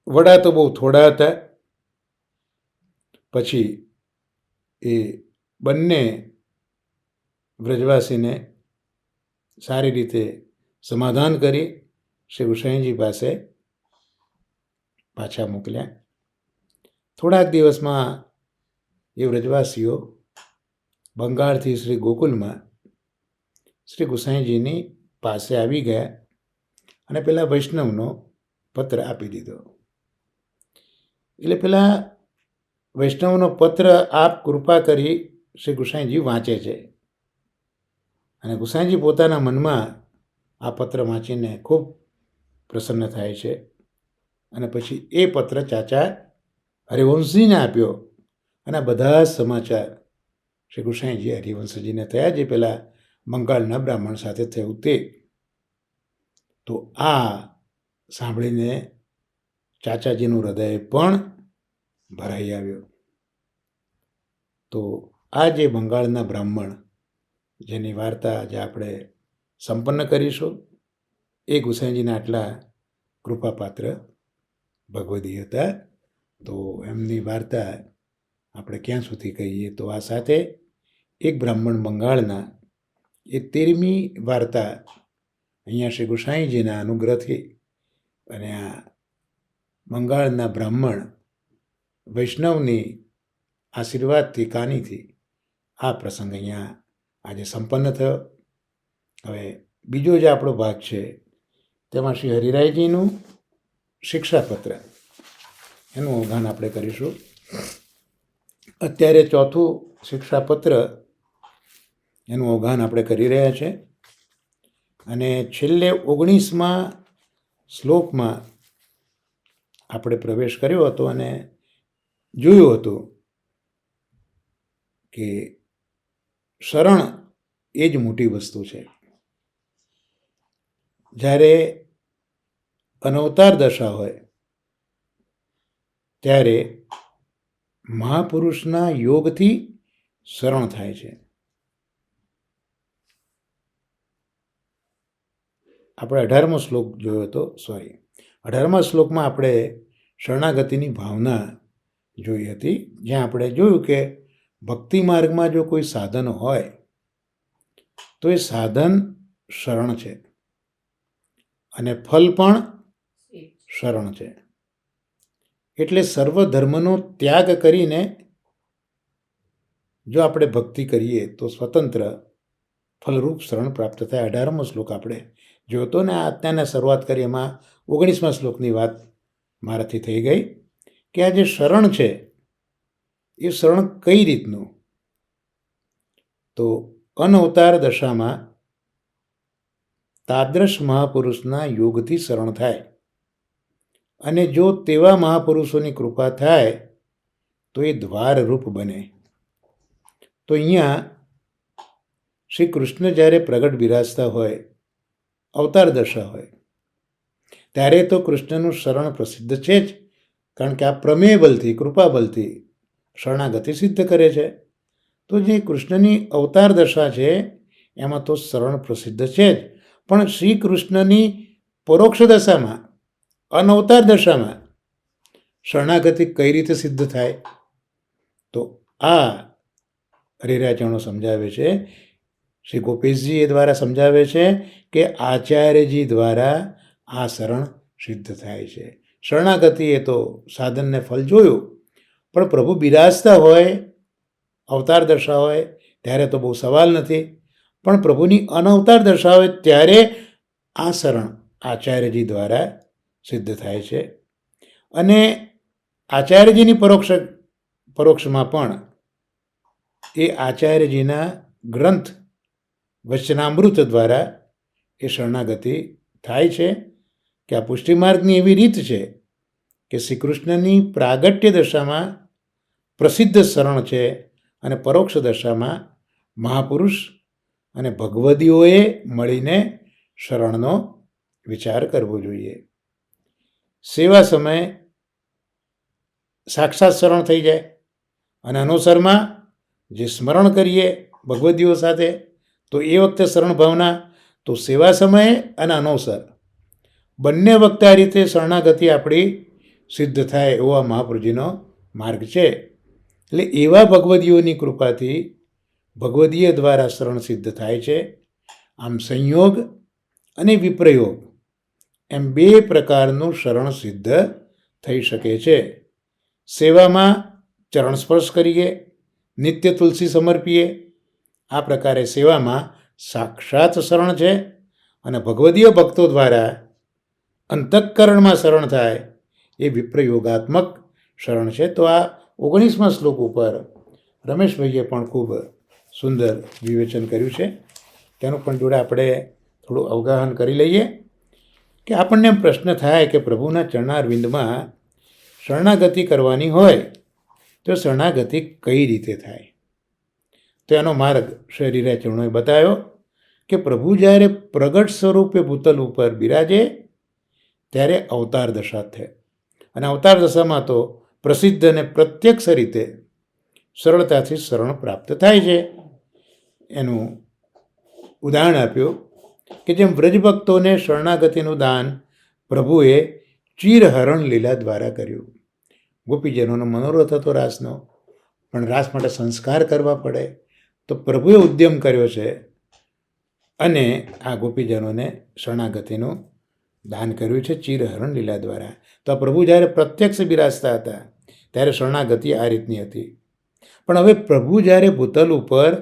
વડા તો બહુ થોડા હતા. પછી એ બંને વ્રજવાસીને સારી રીતે સમાધાન કરી શ્રી ગુસાઈજી પાસે પાછા મોકલ્યા. થોડાક દિવસમાં એ વ્રજવાસીઓ બંગાળથી શ્રી ગોકુલમાં શ્રી ગુસાઈજીની પાસે આવી ગયા અને પેલા વૈષ્ણવનો પત્ર આપી દીધો. એટલે પેલા વૈષ્ણવનો પત્ર આપ કૃપા કરી શ્રી ગુસાઈજી વાંચે છે અને ગુસાઈજી પોતાના મનમાં આ પત્ર વાંચીને ખૂબ પ્રસન્ન થાય છે અને પછી એ પત્ર ચાચા હરિવંશજીને આપ્યો અને બધા સમાચાર શ્રી ગુસાઈજી હરિવંશજીને થયા, જે પેલા બંગાળના બ્રાહ્મણ સાથે થયું તે. તો આ સાંભળીને ચાચાજીનું હૃદય પણ ભરાઈ આવ્યો. તો આ જે બંગાળના બ્રાહ્મણ જેની વાર્તા આજે આપણે સંપન્ન કરીશું, એ ગુસાઈજીના આટલા કૃપાપાત્ર ભગવદી હતા. તો એમની વાર્તા આપણે ક્યાં સુધી કહીએ, તો આ સાથે એક બ્રાહ્મણ બંગાળના એ 13મી વાર્તા અહીંયા શ્રી ગુસાઈજીના અનુગ્રહથી અને આ બંગાળના બ્રાહ્મણ વૈષ્ણવની આશીર્વાદથી, કાનીથી આ પ્રસંગ અહીંયા આજે સંપન્ન થયો. હવે બીજો જે આપણો ભાગ છે તેમાં શ્રી હરિરાયજીનું શિક્ષાપત્ર એનું અવધાન આપણે કરીશું. અત્યારે ચોથું શિક્ષાપત્ર એનું અવગાહન આપણે કરી રહ્યા છે અને છેલ્લે 19મા શ્લોકમાં આપણે પ્રવેશ કર્યો હતો અને જોયું હતું કે શરણ એ જ મોટી વસ્તુ છે. જ્યારે અનવતાર દશા હોય ત્યારે મહાપુરુષના યોગથી શરણ થાય છે. આપણે 18મો શ્લોક જોયો હતો, 18મા શ્લોકમાં આપણે શરણાગતિની ભાવના જોઈ હતી, જ્યાં આપણે જોયું કે ભક્તિ માર્ગમાં જો કોઈ સાધન હોય તો એ સાધન શરણ છે અને ફલ પણ શરણ છે. એટલે સર્વ ધર્મનો ત્યાગ કરીને જો આપણે ભક્તિ કરીએ તો સ્વતંત્ર ફલરૂપ શરણ પ્રાપ્ત થાય. 18મો શ્લોક આપણે જોયો હતો ને અત્યારના શરૂઆત કરી એમાં 19મા શ્લોકની વાત મારાથી થઈ ગઈ કે આ જે શરણ છે એ શરણ કઈ રીતનું, તો અનવતાર દશામાં તાદ્રશ મહાપુરુષના યોગથી શરણ થાય અને જો તેવા મહાપુરુષોની કૃપા થાય તો એ દ્વારરૂપ બને. તો અહીંયા શ્રી કૃષ્ણ જ્યારે પ્રગટ બિરાજતા હોય, અવતાર દશા હોય, ત્યારે તો કૃષ્ણનું શરણ પ્રસિદ્ધ છે જ, કારણ કે આ પ્રમેય બલથી, કૃપા બલથી શરણાગતિ સિદ્ધ કરે છે. તો જે કૃષ્ણની અવતાર દશા છે એમાં તો શરણ પ્રસિદ્ધ છે જ, પણ શ્રી કૃષ્ણની પરોક્ષ દશામાં, અનવતાર દશામાં શરણાગતિ કઈ રીતે સિદ્ધ થાય, તો આ હરિરાયચરણો સમજાવે છે. શ્રી ગોપેશજી એ દ્વારા સમજાવે છે કે આચાર્યજી દ્વારા આ શરણ સિદ્ધ થાય છે. શરણાગતિ એ તો સાધનને ફલ જોયું, પણ પ્રભુ બિરાજતા હોય, અવતાર દશા હોય ત્યારે તો બહુ સવાલ નથી, પણ પ્રભુની અનવતાર દશા હોય ત્યારે આ શરણ આચાર્યજી દ્વારા સિદ્ધ થાય છે. અને આચાર્યજીની પરોક્ષમાં પણ એ આચાર્યજીના ગ્રંથ વચનામૃત દ્વારા એ શરણાગતિ થાય છે. કે આ પુષ્ટિમાર્ગની એવી રીત છે કે શ્રી કૃષ્ણની પ્રાગટ્ય દશામાં પ્રસિદ્ધ શરણ છે અને પરોક્ષ દશામાં મહાપુરુષ અને ભગવદીઓએ મળીને શરણનો વિચાર કરવો જોઈએ. સેવા સમયે સાક્ષાત શરણ થઈ જાય અને અનુસરમાં જે સ્મરણ કરીએ ભગવદીઓ સાથે તો એ વખતે શરણ ભાવના, તો સેવા સમયે અને અનવસર બંને વખતે આ રીતે શરણાગતિ આપણી સિદ્ધ થાય એવો આ મહાપ્રભુજીનો માર્ગ છે. એટલે એવા ભગવદીઓની કૃપાથી ભગવદીય દ્વારા શરણ સિદ્ધ થાય છે. આમ સંયોગ અને વિપ્રયોગ એમ બે પ્રકારનું શરણ સિદ્ધ થઈ શકે છે. સેવામાં ચરણ સ્પર્શ કરીએ, નિત્ય તુલસી સમર્પીએ આ પ્રકારે સેવામાં સાક્ષાત શરણ છે અને ભગવદીય ભક્તો દ્વારા અંતઃકરણમાં શરણ થાય એ વિપ્રયોગાત્મક શરણ છે. તો આ 19મા શ્લોક ઉપર રમેશભાઈએ પણ ખૂબ સુંદર વિવેચન કર્યું છે. તેનું પણ જોડે આપણે થોડું અવગાહન કરી લઈએ કે આપણને એમ પ્રશ્ન થાય કે પ્રભુના ચરણારવિંદમાં શરણાગતિ કરવાની હોય તો શરણાગતિ કઈ રીતે થાય? તો એનો માર્ગ શ્રી હરિરાયચરણોએ બતાવ્યો કે પ્રભુ જ્યારે પ્રગટ સ્વરૂપે ભૂતલ ઉપર બિરાજે ત્યારે અવતાર દશા થાય. અને અવતાર દશામાં તો પ્રસિદ્ધ અને પ્રત્યક્ષ રીતે સરળતાથી શરણ પ્રાપ્ત થાય છે. એનું ઉદાહરણ આપ્યું કે જેમ વ્રજભક્તોને શરણાગતિનું દાન પ્રભુએ ચિરહરણ લીલા દ્વારા કર્યું. ગોપીજનોનો મનોરથ હતો રાસનો, પણ રાસ માટે સંસ્કાર કરવા પડે, તો પ્રભુએ ઉદ્યમ કર્યો છે અને આ ગોપીજનોને શરણાગતિનું દાન કર્યું છે ચિરહરણ લીલા દ્વારા. તો આ પ્રભુ જ્યારે પ્રત્યક્ષ બિરાજતા હતા ત્યારે શરણાગતિ આ રીતની હતી. પણ હવે પ્રભુ જ્યારે ભૂતલ ઉપર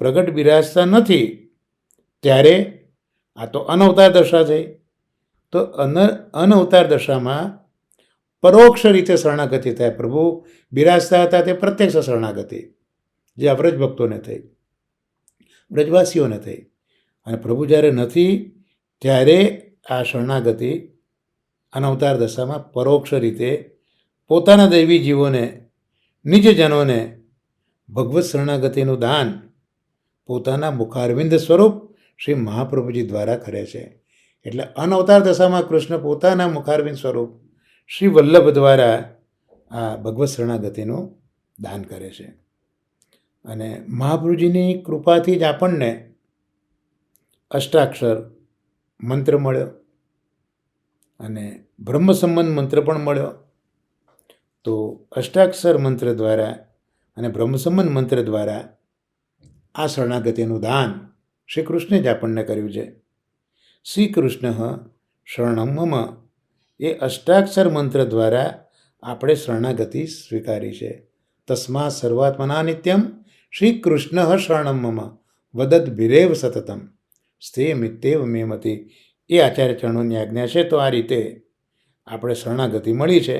પ્રગટ બિરાજતા નથી ત્યારે આ તો અનવતાર દશા થઈ. તો અનવતાર દશામાં પરોક્ષ રીતે શરણાગતિ થાય. પ્રભુ બિરાજતા હતા તે પ્રત્યક્ષ શરણાગતિ જે આ વ્રજભક્તોને થઈ, વ્રજવાસીઓને થઈ. અને પ્રભુ જ્યારે નથી ત્યારે આ શરણાગતિ અનવતાર દશામાં પરોક્ષ રીતે પોતાના દૈવી જીવોને, નિજજનોને ભગવત શરણાગતિનું દાન પોતાના મુખારવિંદ સ્વરૂપ શ્રી મહાપ્રભુજી દ્વારા કરે છે. એટલે અનવતાર દશામાં કૃષ્ણ પોતાના મુખારવિંદ સ્વરૂપ શ્રી વલ્લભ દ્વારા આ ભગવત શરણાગતિનું દાન કરે છે. અને મહાપ્રભુજીની કૃપાથી જ આપણને અષ્ટાક્ષર મંત્ર મળ્યો અને બ્રહ્મ સંબંધ મંત્ર પણ મળ્યો. તો અષ્ટાક્ષર મંત્ર દ્વારા અને બ્રહ્મ સંબંધ મંત્ર દ્વારા આ શરણાગતિનું દાન શ્રી કૃષ્ણે જ આપણને કર્યું છે. શ્રી કૃષ્ણ શરણમ મમ એ અષ્ટાક્ષર મંત્ર દ્વારા આપણે શરણાગતિ સ્વીકારી છે. તસ્માત સર્વાત્મના નિત્યમ શ્રી કૃષ્ણ શરણમ મમ વદદ ભિરેવ સતતમ સ્થે મિત્તેવ મેમતી. એ આચાર્ય ચરણોની આજ્ઞા છે. તો આ રીતે આપણે શરણાગતિ મળી છે.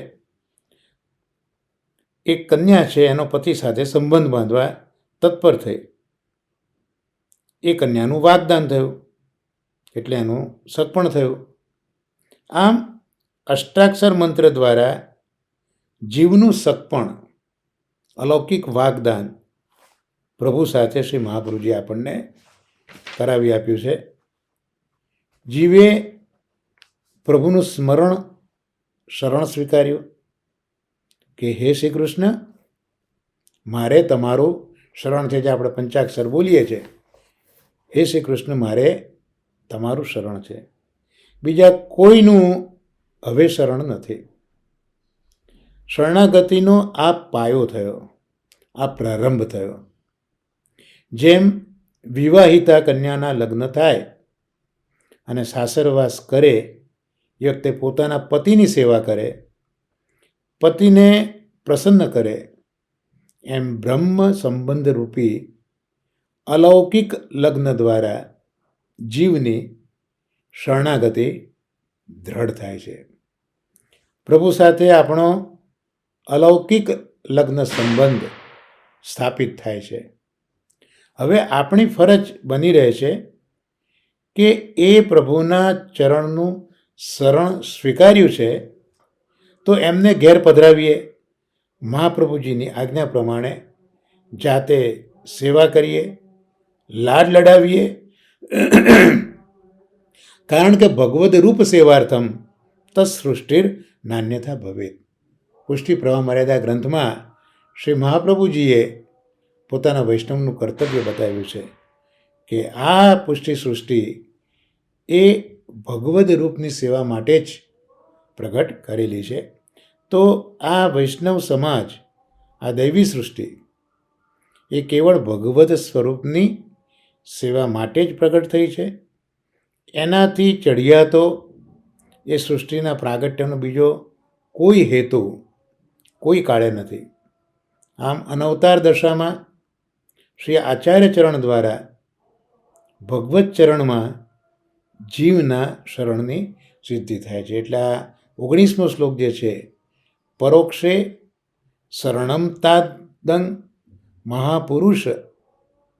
એક કન્યા છે, એનો પતિ સાથે સંબંધ બાંધવા તત્પર થઈ. એ કન્યાનું વાગદાન થયું એટલે એનું સગપણ થયું. આમ અષ્ટાક્ષર મંત્ર દ્વારા જીવનું સગપણ, અલૌકિક વાગદાન પ્રભુ સાથે શ્રી મહાપ્રભુજી આપણને કરાવી આપ્યું છે. જીવે પ્રભુનું સ્મરણ, શરણ સ્વીકાર્યું કે હે શ્રી કૃષ્ણ, મારે તમારું શરણ છે. જે આપણે પંચાક્ષર બોલીએ છીએ, હે શ્રી કૃષ્ણ, મારે તમારું શરણ છે, બીજા કોઈનું હવે શરણ નથી. શરણાગતિનો આ પાયો થયો, આ પ્રારંભ થયો. જેમ વિવાહિતા કન્યાના લગ્ન થાય અને સાસરવાસ કરે એ વખતે પોતાના પતિની સેવા કરે, પતિને પ્રસન્ન કરે, એમ બ્રહ્મ સંબંધ રૂપી અલૌકિક લગ્ન દ્વારા જીવની શરણાગતિ દ્રઢ થાય છે. પ્રભુ સાથે આપણો અલૌકિક લગ્ન સંબંધ સ્થાપિત થાય છે. હવે આપણી ફરજ બની રહે છે કે એ પ્રભુના ચરણનું શરણ સ્વીકાર્યું છે તો એમને ઘેર પધરાવીએ, મહાપ્રભુજીની આજ્ઞા પ્રમાણે જાતે સેવા કરીએ, લાડ લડાવીએ. કારણ કે ભગવદ રૂપ સેવાર્થમ તત્સૃષ્ટિર નાન્યથા ભવેત. પુષ્ટિ પ્રવાહ મર્યાદા ગ્રંથમાં શ્રી મહાપ્રભુજીએ પોતાના વૈષ્ણવનું કર્તવ્ય બતાવ્યું છે કે આ પુષ્ટિ સૃષ્ટિ એ ભગવદ રૂપની સેવા માટે જ પ્રગટ કરેલી છે. તો આ વૈષ્ણવ સમાજ, આ દૈવી સૃષ્ટિ એ કેવળ ભગવદ સ્વરૂપની સેવા માટે જ પ્રગટ થઈ છે. એનાથી ચડિયાતો એ સૃષ્ટિના પ્રાગટ્યનો બીજો કોઈ હેતુ કોઈ કાળે નથી. આમ અનવતાર દશામાં શ્રી આચાર્ય ચરણ દ્વારા ભગવત ચરણમાં જીવના શરણની સિદ્ધિ થાય છે. એટલે આ 19મો શ્લોક જે છે, પરોક્ષે શરણમ તાદં મહાપુરુષ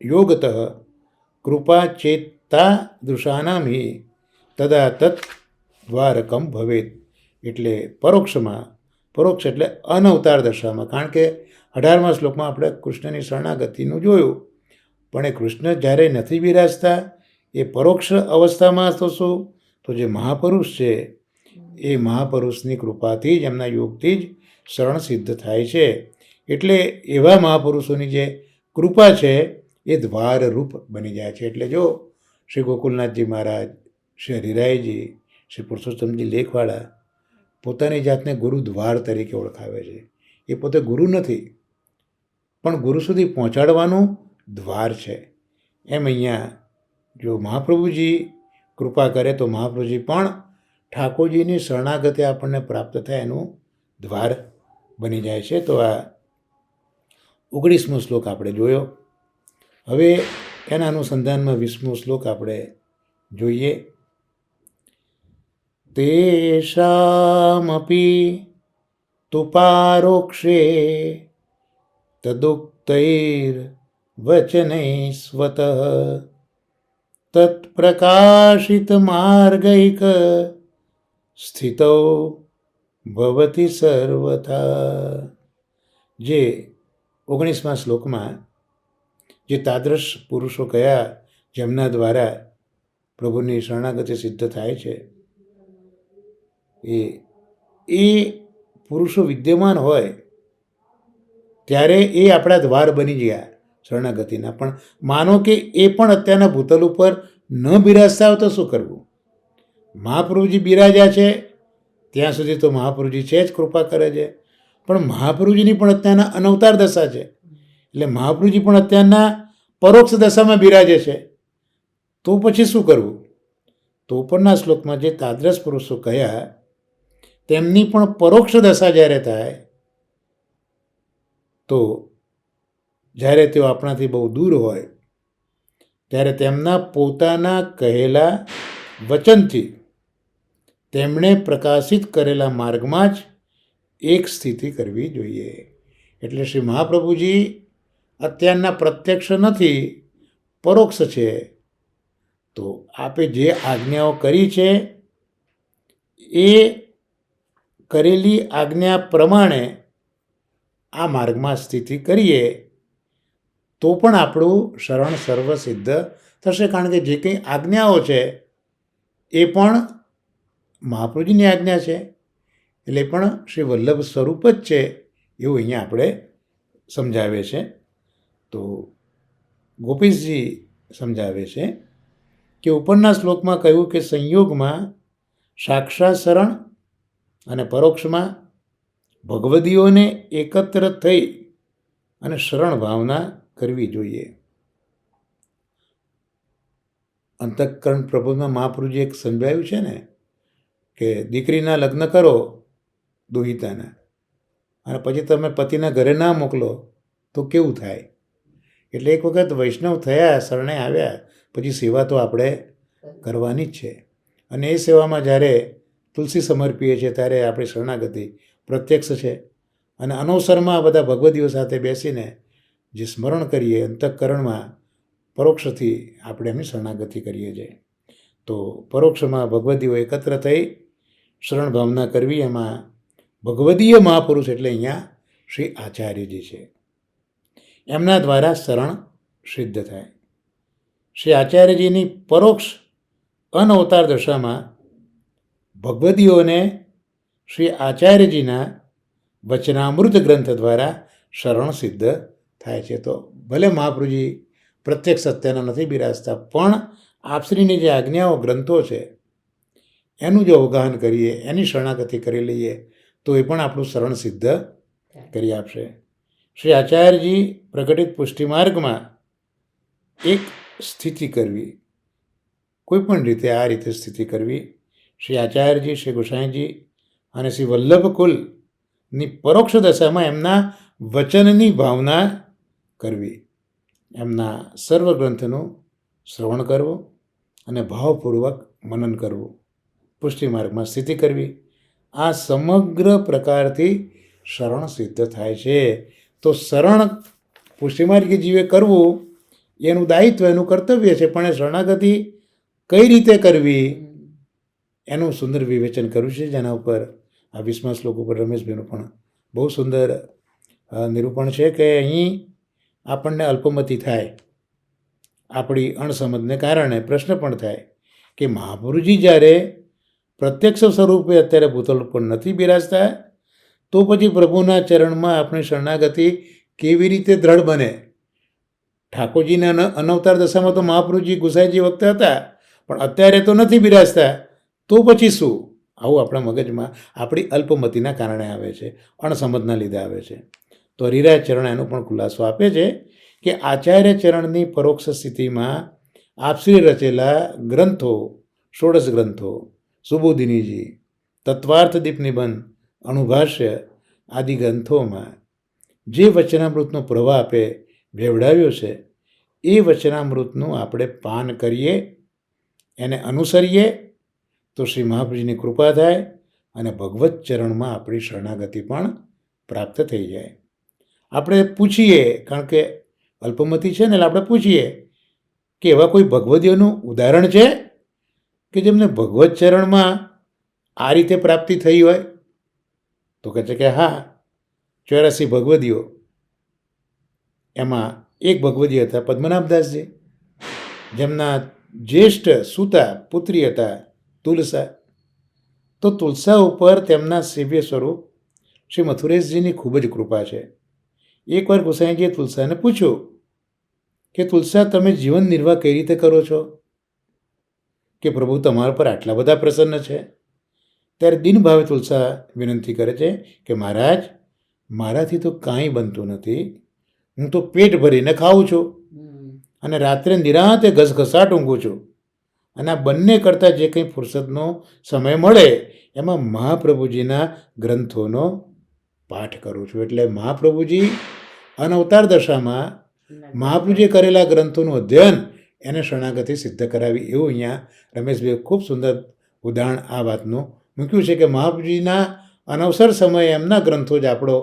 યોગત કૃપા ચેતા દૃશાનામ હિ તદા તત્ દ્વારકમ ભવેત. એટલે પરોક્ષ એટલે અનવતાર દશામાં. કારણ કે 18મા શ્લોકમાં આપણે કૃષ્ણની શરણાગતિનું જોયું, પણ એ કૃષ્ણ જ્યારે નથી બિરાજતા એ પરોક્ષ અવસ્થામાં તો શું, તો જે મહાપુરુષ છે એ મહાપુરુષની કૃપાથી જ, એમના યોગથી જ શરણ સિદ્ધ થાય છે. એટલે એવા મહાપુરુષોની જે કૃપા છે એ દ્વારરૂપ બની જાય છે. એટલે જો શ્રી ગોકુલનાથજી મહારાજ, શ્રી હરિરાયજી, શ્રી પુરુષોત્તમજી લેખવાળા પોતાની જાતને ગુરુ દ્વાર તરીકે ઓળખાવે છે. એ પોતે ગુરુ નથી, પણ ગુરુ સુધી પહોંચાડવાનું દ્વાર છે. એમ અહીંયા જો મહાપ્રભુજી કૃપા કરે તો મહાપ્રભુજી પણ ઠાકોરજીની શરણાગતિ આપણને પ્રાપ્ત થાય એનું દ્વાર બની જાય છે. તો આ 19મો શ્લોક આપણે જોયો. હવે એના અનુસંધાનમાં 20મો શ્લોક આપણે જોઈએ. તેષામપી તુપારોક્ષે તદુક્તૈર વચનૈ સ્વતઃ તત્પ્રકાશિત માર્ગૈક સ્થિતો ભવતિ સર્વથા. જે 19મા શ્લોકમાં જે તાદૃશ પુરુષો કયા જેમના દ્વારા પ્રભુની શરણાગતિ સિદ્ધ થાય છે, એ પુરુષો વિદ્યમાન હોય ત્યારે એ આપણા દ્વાર બની ગયા શરણાગતિના. પણ માનો કે એ પણ અત્યારના ભૂતલ ઉપર ન બિરાજતા હોય તો શું કરવું? મહાપ્રભુજી બિરાજ્યા છે ત્યાં સુધી તો મહાપ્રભુજી છે જ, કૃપા કરે છે. પણ મહાપ્રભુજીની પણ અત્યારના અનવતાર દશા છે. એટલે મહાપ્રભુજી પણ અત્યારના પરોક્ષ દશામાં બિરાજે છે. તો પછી શું કરવું? તો ઉપરના શ્લોકમાં જે તાદ્રશ પુરુષો કહ્યા તેમની પણ પરોક્ષ દશા જ્યારે થાય, તો જ્યારે તેઓ આપણાથી બહુ દૂર હોય ત્યારે તેમના પોતાના કહેલા વચનથી તેમણે પ્રકાશિત કરેલા માર્ગમાં જ એક સ્થિતિ કરવી જોઈએ. એટલે શ્રી મહાપ્રભુજી અત્યારના પ્રત્યક્ષ નથી, પરોક્ષ છે. તો આપે જે આજ્ઞાઓ કરી છે એ કરેલી આજ્ઞા પ્રમાણે આ માર્ગમાં સ્થિતિ કરીએ તો પણ આપણું શરણ સર્વ સિદ્ધ થશે. કારણ કે જે કંઈ આજ્ઞાઓ છે એ પણ મહાપ્રભુજીની આજ્ઞા છે, એટલે પણ શ્રી વલ્લભ સ્વરૂપ જ છે એવું અહીંયા આપણે સમજાવે છે. તો ગોપીશજી સમજાવે છે કે ઉપરના શ્લોકમાં કહ્યું કે સંયોગમાં સાક્ષાત શરણ અને પરોક્ષમાં ભગવદીઓને એકત્ર થઈ અને શરણ ભાવના કરવી જોઈએ. અંતઃકરણ પ્રબોધમાં મહાપ્રભુજી એક સમજાવ્યું છે ને કે દીકરીના લગ્ન કરો દુહિતાના, અને પછી તમે પતિના ઘરે ના મોકલો તો કેવું થાય? એટલે એક વખત વૈષ્ણવ થયા, શરણે આવ્યા, પછી સેવા તો આપણે કરવાની જ છે. અને એ સેવામાં જ્યારે તુલસી સમર્પીએ છીએ ત્યારે આપણી શરણાગતિ પ્રત્યક્ષ છે. અને અનવસરમાં બધા ભગવદીઓ સાથે બેસીને જે સ્મરણ કરીએ અંતઃકરણમાં, પરોક્ષથી આપણે એમની શરણાગતિ કરીએ છીએ. તો પરોક્ષમાં ભગવદીઓ એકત્ર થઈ શરણ ભાવના કરવી, એમાં ભગવદીય મહાપુરુષ એટલે અહીંયા શ્રી આચાર્યજી છે. એમના દ્વારા શરણ સિદ્ધ થાય. શ્રી આચાર્યજીની પરોક્ષ અનવતાર દશામાં ભગવદીઓને શ્રી આચાર્યજીના વચનામૃત ગ્રંથ દ્વારા શરણ સિદ્ધ થાય છે. તો ભલે મહાપ્રભુજી પ્રત્યક્ષ સત્યના નથી બિરાજતા, પણ આપશ્રીની જે આજ્ઞાઓ ગ્રંથો છે એનું જો અવગાહન કરીએ, એની શરણાગતિ કરી લઈએ તો એ પણ આપણું શરણ સિદ્ધ કરી આપશે. શ્રી આચાર્યજી પ્રકટિત પુષ્ટિ માર્ગમાં એક સ્થિતિ કરવી, કોઈ પણ રીતે આ રીતે સ્થિતિ કરવી. શ્રી આચાર્યજી, શ્રી ગોસાઈજી અને શ્રી વલ્લભ કુલની પરોક્ષ દશામાં એમના વચનની ભાવના કરવી. એમના સર્વ ગ્રંથનું શ્રવણ કરવું અને ભાવપૂર્વક મનન કરવું, પુષ્ટિ માર્ગમાં સ્થિતિ કરવી, આ સમગ્ર પ્રકારથી શરણ સિદ્ધ થાય છે. તો શરણ પુષ્ટિમાર્ગી જીવે કરવું એનું દાયિત્વ, એનું કર્તવ્ય છે, પણ એ શરણાગતિ કઈ રીતે કરવી એનું સુંદર વિવેચન કર્યું છે, જેના ઉપર આ 20મા શ્લોક ઉપર રમેશભાઈનું પણ બહુ સુંદર નિરૂપણ છે કે અહીં આપણને અલ્પમતિ થાય, આપણી અણસમજને કારણે પ્રશ્ન પણ થાય કે મહાપુરુષજી જ્યારે પ્રત્યક્ષ સ્વરૂપે અત્યારે ભૂતલ ઉપર નથી બિરાજતા, તો પછી પ્રભુના ચરણમાં આપણી શરણાગતિ કેવી રીતે દ્રઢ બને? ઠાકોરજીના અનવતાર દશામાં તો મહાપુરુષજી ગુસાઈજી વખતે હતા, પણ અત્યારે તો નથી બિરાજતા, તો પછી શું? આવું આપણા મગજમાં આપણી અલ્પમતિના કારણે આવે છે, અણસમજના લીધે આવે છે. તો હરિરાજ ચરણ એનો પણ ખુલાસો આપે છે કે આચાર્ય ચરણની પરોક્ષ સ્થિતિમાં આપશ્રી રચેલા ગ્રંથો, 16 ગ્રંથો, સુબોધિનીજી, તત્વાર્થ દીપ નિબંધ, અણુભાષ્ય આદિ ગ્રંથોમાં જે વચનામૃતનો પ્રવાહ આપે વેવડાવ્યો છે, એ વચનામૃતનું આપણે પાન કરીએ, એને અનુસરીએ, તો શ્રી મહાપ્રભુજીની કૃપા થાય અને ભગવત ચરણમાં આપણી શરણાગતિ પણ પ્રાપ્ત થઈ જાય. આપણે પૂછીએ, કારણ કે અલ્પમતિ છે ને, એટલે આપણે પૂછીએ કે એવા કોઈ ભગવદીઓનું ઉદાહરણ છે કે જેમને ભગવત ચરણમાં આ રીતે પ્રાપ્તિ થઈ હોય? તો કહે છે કે હા, 84 ભગવદીઓ, એમાં એક ભગવદી હતા પદ્મનાભદાસજી, જેમના જ્યેષ્ઠ સુતા પુત્રી હતા તુલસા. તો તુલસા ઉપર તેમના સેવ્ય સ્વરૂપ શ્રી મથુરેશજીની ખૂબ જ કૃપા છે. એકવાર ગોસાઈજીએ તુલસાને પૂછ્યું કે તુલસા, તમે જીવન નિર્વાહ કઈ રીતે કરો છો? કે પ્રભુ તમારા પર આટલા બધા પ્રસન્ન છે. ત્યારે દિનભાવે તુલસા વિનંતી કરે છે કે મહારાજ, મારાથી તો કાંઈ બનતું નથી, હું તો પેટ ભરીને ખાઉં છું અને રાત્રે નિરાંતે ઘસઘસાટ ઊંઘું છું, અને આ બંને કરતાં જે કંઈ ફુરસદનો સમય મળે એમાં મહાપ્રભુજીના ગ્રંથોનો પાઠ કરું છું. એટલે મહાપ્રભુજી અનવતાર દશામાં મહાપ્રભુજીએ કરેલા ગ્રંથોનું અધ્યયન એને શરણાગતિ સિદ્ધ કરાવી, એવું અહીંયા રમેશભાઈએ ખૂબ સુંદર ઉદાહરણ આ વાતનું મૂક્યું છે કે મહાપ્રભુજીના અનવસર સમયે એમના ગ્રંથો જ આપણો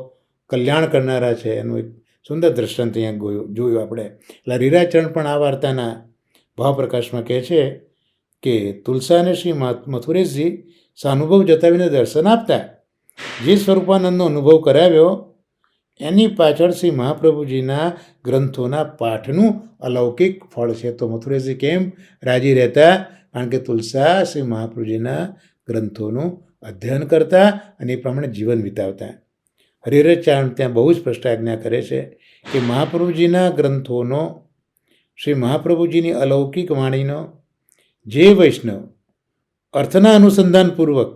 કલ્યાણ કરનારા છે. એનું એક સુંદર દ્રષ્ટાંત અહીંયા જોયું આપણે. એટલે હરિરાજચરણ પણ આ વાર્તાના ભાવપ્રકાશમાં કહે છે કે તુલસાને શ્રી મથુરેશજી સાનુભવ જતાવીને દર્શન આપતા જે સ્વરૂપાનંદનો અનુભવ કરાવ્યો, એની પાછળ શ્રી મહાપ્રભુજીના ગ્રંથોના પાઠનું અલૌકિક ફળ છે. તો મથુરેશજી કેમ રાજી રહેતા? કારણ કે તુલસા શ્રી મહાપ્રભુજીના ગ્રંથોનું અધ્યયન કરતા અને એ પ્રમાણે જીવન વિતાવતા. હરિરાજચરણ ત્યાં બહુ જ સ્પષ્ટ આજ્ઞા કરે છે કે મહાપ્રભુજીના ગ્રંથોનો, શ્રી મહાપ્રભુજીની અલૌકિક વાણીનો જે વૈષ્ણવ અર્થના અનુસંધાનપૂર્વક,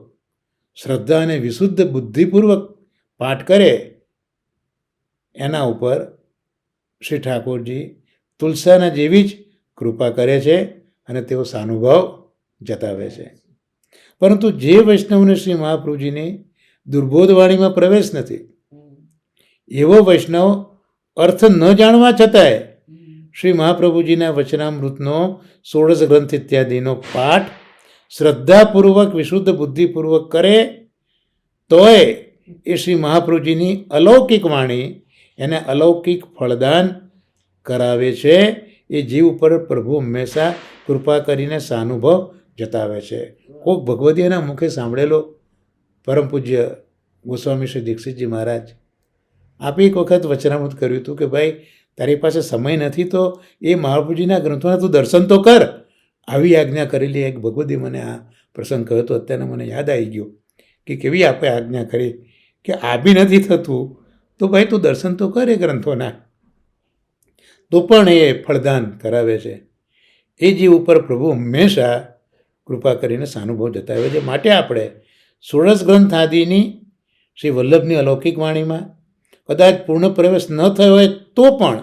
શ્રદ્ધા અને વિશુદ્ધ બુદ્ધિપૂર્વક પાઠ કરે, એના ઉપર શ્રી ઠાકોરજી તુલસાના જેવી જ કૃપા કરે છે અને તેઓ સાનુભાવ જતાવે છે. પરંતુ જે વૈષ્ણવને શ્રી મહાપ્રભુજીની દુર્બોધવાણીમાં પ્રવેશ નથી, એવો વૈષ્ણવ અર્થ ન જાણવા છતાંય શ્રી મહાપ્રભુજીના વચનામૃતનો 16 ગ્રંથ ઇત્યાદિનો પાઠ શ્રદ્ધાપૂર્વક, વિશુદ્ધ બુદ્ધિપૂર્વક કરે, તોય એ શ્રી મહાપ્રભુજીની અલૌકિક વાણી એને અલૌકિક ફળદાન કરાવે છે. એ જીવ ઉપર પ્રભુ હંમેશા કૃપા કરીને સાનુભવ જતાવે છે. કોઈક ભગવદીઓના મુખે સાંભળેલો પરમ પૂજ્ય ગોસ્વામી શ્રી દીક્ષિતજી મહારાજ આપે એક વખત વચનામૃત કર્યું હતું કે ભાઈ, તારી પાસે સમય નથી તો એ મહાપ્રભુજીના ગ્રંથોના તું દર્શન તો કર. આવી આજ્ઞા કરેલી એક ભગવદી મને આ પ્રસંગ કહ્યો તો અત્યારે મને યાદ આવી ગયો કે કેવી આપણે આજ્ઞા કરી કે આ બી નથી થતું તો ભાઈ તું દર્શન તો કર એ ગ્રંથોના. તો પણ એ ફળદાન કરાવે છે. એ જીવ ઉપર પ્રભુ હંમેશા કૃપા કરીને સાનુભવ જતાવે છે. માટે આપણે 16 ગ્રંથ આદિની શ્રી વલ્લભની અલૌકિક વાણીમાં કદાચ પૂર્ણ પ્રવેશ ન થયો હોય તો પણ